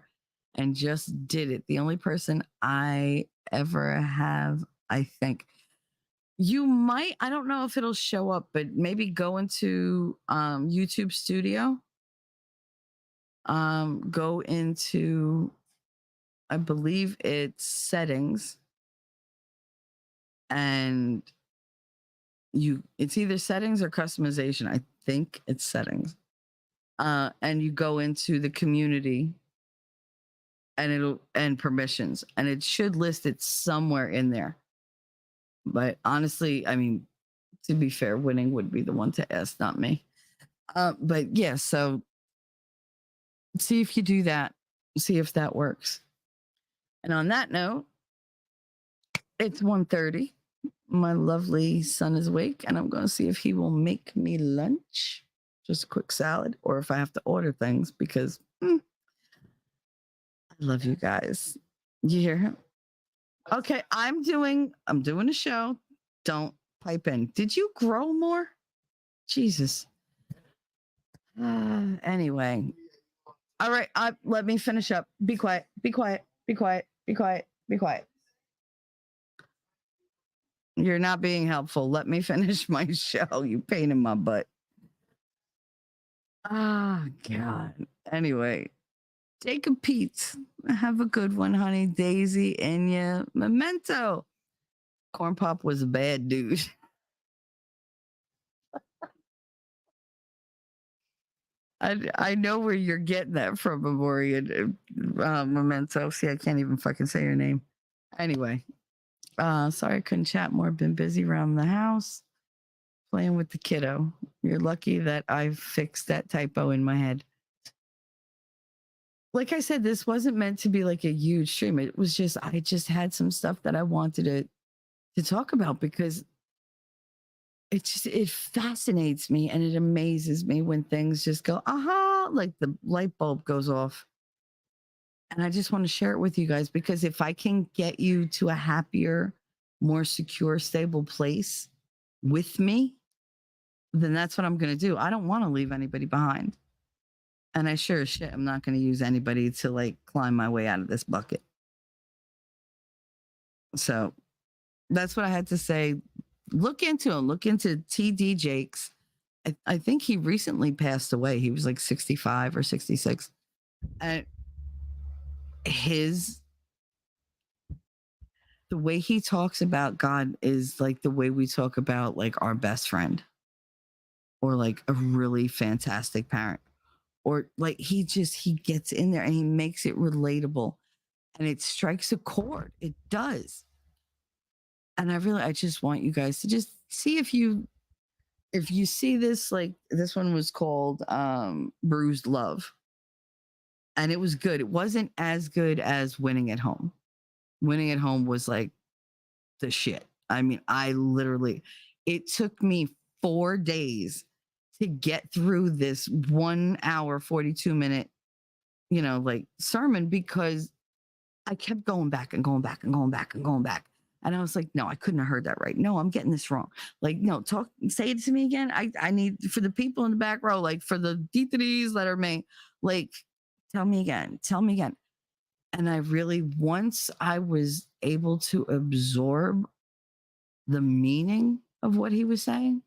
and just did it. The only person I ever have, I think. You might, I don't know if it'll show up, but maybe go into YouTube Studio. Go into, I believe it's settings. And it's either settings or customization. I think it's settings. And you go into the community and permissions, and it should list it somewhere in there. But honestly, I mean, to be fair, winning would be the one to ask, not me. But yeah, so see if you do that. See if that works. And on that note, it's 1:30. My lovely son is awake, and I'm going to see if he will make me lunch. Just a quick salad, or if I have to order things because I love you guys. You hear him? Okay, I'm doing a show. Don't pipe in. Did you grow more? Jesus. Anyway. All right, let me finish up. Be quiet. Be quiet. Be quiet. Be quiet. Be quiet. You're not being helpful. Let me finish my show. You pain in my butt. Ah, God. Anyway, Jacob Pete, have a good one, honey. Daisy, Enya, Memento. Corn Pop was a bad dude. I know where you're getting that from, Memoria. Memento. See, I can't even fucking say your name. Anyway, sorry I couldn't chat more. Been busy around the house playing with the kiddo. You're lucky that I fixed that typo in my head. Like I said, this wasn't meant to be like a huge stream. It was just, I just had some stuff that I wanted to talk about because it fascinates me and it amazes me when things just go, aha, like the light bulb goes off. And I just want to share it with you guys because if I can get you to a happier, more secure, stable place with me, then that's what I'm going to do. I don't want to leave anybody behind. And I sure as shit, I'm not going to use anybody to like climb my way out of this bucket. So that's what I had to say. Look into him. Look into TD Jakes. I think he recently passed away. He was like 65 or 66. And the way he talks about God is like the way we talk about like our best friend or like a really fantastic parent. Or like he gets in there and he makes it relatable and it strikes a chord. It does. And I just want you guys to just see if you see this, like this one was called Bruised Love. And it was good. It wasn't as good as Winning at Home. Winning at Home was like the shit. I mean, it took me 4 days to get through this 1 hour, 42 minute, like sermon because I kept going back and going back and going back and going back. And I was like, no, I couldn't have heard that right. No, I'm getting this wrong. Like, no, say it to me again. I need for the people in the back row, like for the D3s that are me, like, tell me again. And I really, once I was able to absorb the meaning of what he was saying,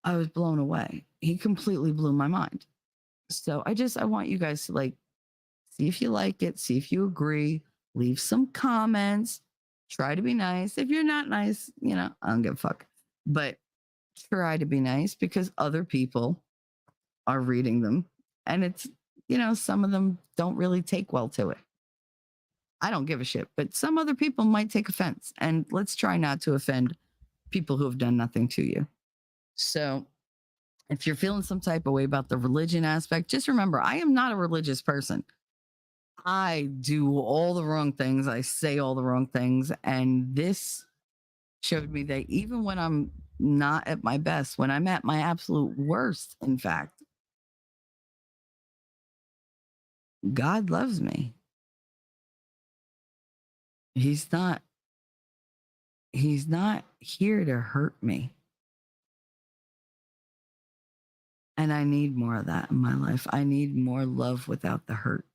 I was blown away. He completely blew my mind. So I want you guys to like see if you like it, see if you agree, leave some comments, try to be nice. If you're not nice, I don't give a fuck. But try to be nice because other people are reading them and some of them don't really take well to it. I don't give a shit, but some other people might take offense. And let's try not to offend people who have done nothing to you. So if you're feeling some type of way about the religion aspect, just remember I am not a religious person. I do all the wrong things. I say all the wrong things. And this showed me that even when I'm not at my best, when I'm at my absolute worst, in fact, God loves me. He's not he's not here to hurt me. And I need more of that in my life. I need more love without the hurt.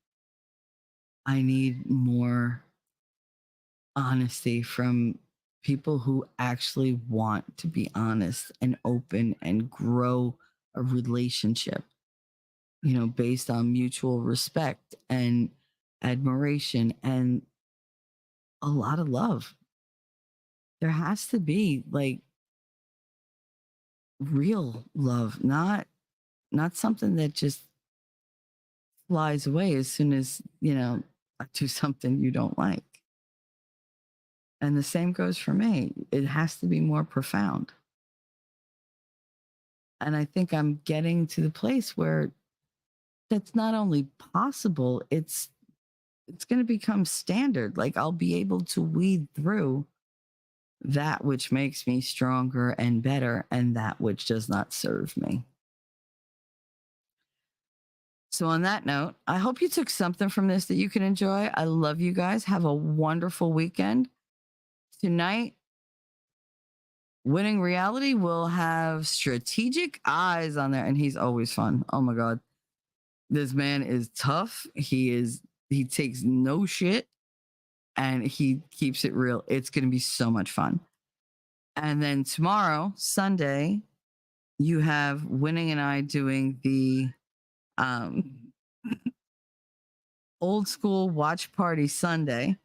I need more honesty from people who actually want to be honest and open and grow a relationship, based on mutual respect and admiration and a lot of love. There has to be like real love, not something that just flies away as soon as, I do something you don't like. And the same goes for me. It has to be more profound. And I think I'm getting to the place where that's not only possible, it's going to become standard. Like I'll be able to weed through that which makes me stronger and better and that which does not serve me. So, on that note, I hope you took something from this that you can enjoy. I love you guys. Have a wonderful weekend. Tonight, Winning Reality will have Strategic Eyes on there, and he's always fun. Oh my God. This man is tough. He takes no shit and he keeps it real. It's going to be so much fun. And then tomorrow, Sunday, you have Winning and I doing the um, old school watch party Sunday.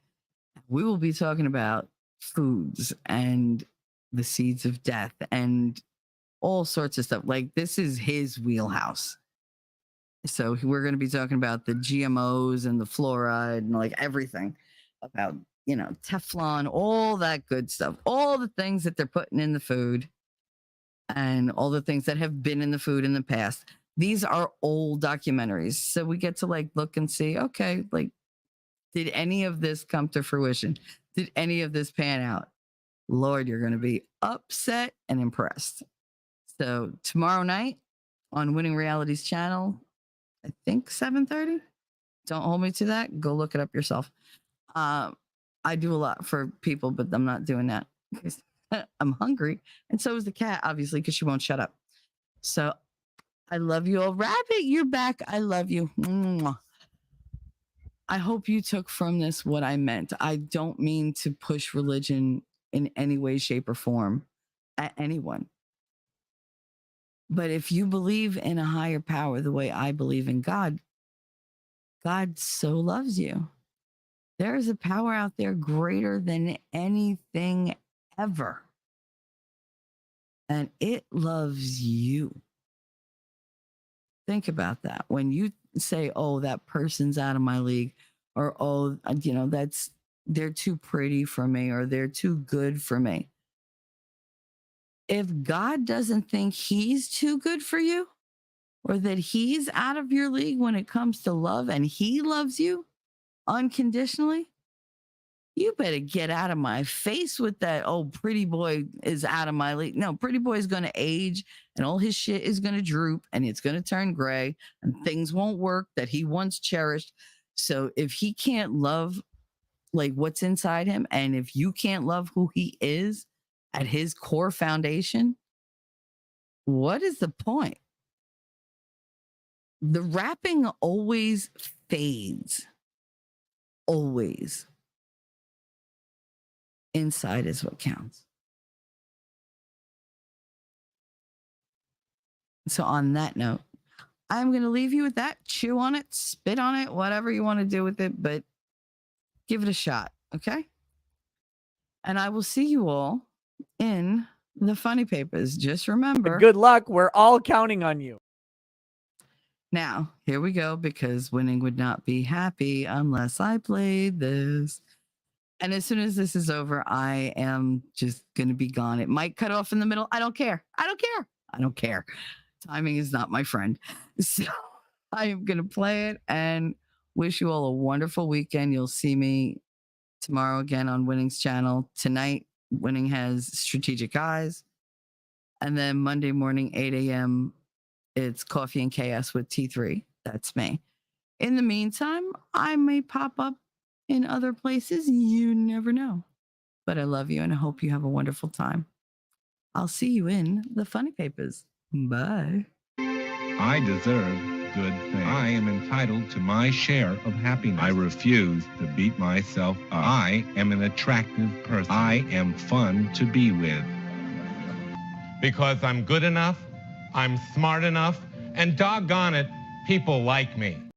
We will be talking about foods and the seeds of death and all sorts of stuff. Like this is his wheelhouse. So we're going to be talking about the GMOs and the fluoride and like everything about, Teflon, all that good stuff, all the things that they're putting in the food and all the things that have been in the food in the past. These are old documentaries. So we get to like look and see, okay, like, did any of this come to fruition? Did any of this pan out? Lord, you're going to be upset and impressed. So tomorrow night on Winning Reality's channel, I think 7:30. Don't hold me to that. Go look it up yourself. I do a lot for people, but I'm not doing that because I'm hungry. And so is the cat, obviously, because she won't shut up. So I love you all. Rabbit, you're back. I love you. Mwah. I hope you took from this what I meant. I don't mean to push religion in any way, shape, or form at anyone. But if you believe in a higher power the way I believe in God, God so loves you. There is a power out there greater than anything ever. And it loves you. Think about that. When you say, oh, that person's out of my league, or, oh, they're too pretty for me, or they're too good for me. If God doesn't think he's too good for you, or that he's out of your league when it comes to love and he loves you unconditionally, you better get out of my face with that. Oh, pretty boy is out of my league. No, pretty boy is going to age and all his shit is going to droop and it's going to turn gray and things won't work that he once cherished. So if he can't love like what's inside him, and if you can't love who he is at his core foundation, what is the point? The wrapping always fades. Always. Inside is what counts. So on that note, I'm going to leave you with that. Chew on it, spit on it, whatever you want to do with it, but give it a shot. Okay. And I will see you all in the funny papers. Just remember. Good luck. We're all counting on you. Now, here we go, because winning would not be happy unless I played this. And as soon as this is over, I am just going to be gone. It might cut off in the middle. I don't care. I don't care. I don't care. Timing is not my friend. So I am going to play it and wish you all a wonderful weekend. You'll see me tomorrow again on Winning's channel. Tonight, Winning has Strategic Eyes. And then Monday morning, 8 a.m., it's Coffee and Chaos with T3. That's me. In the meantime, I may pop up in other places. You never know. But I love you and I hope you have a wonderful time. I'll see you in the funny papers. Bye. I deserve good things. I am entitled to my share of happiness. I refuse to beat myself up. I am an attractive person. I am fun to be with. Because I'm good enough, I'm smart enough, and doggone it, people like me.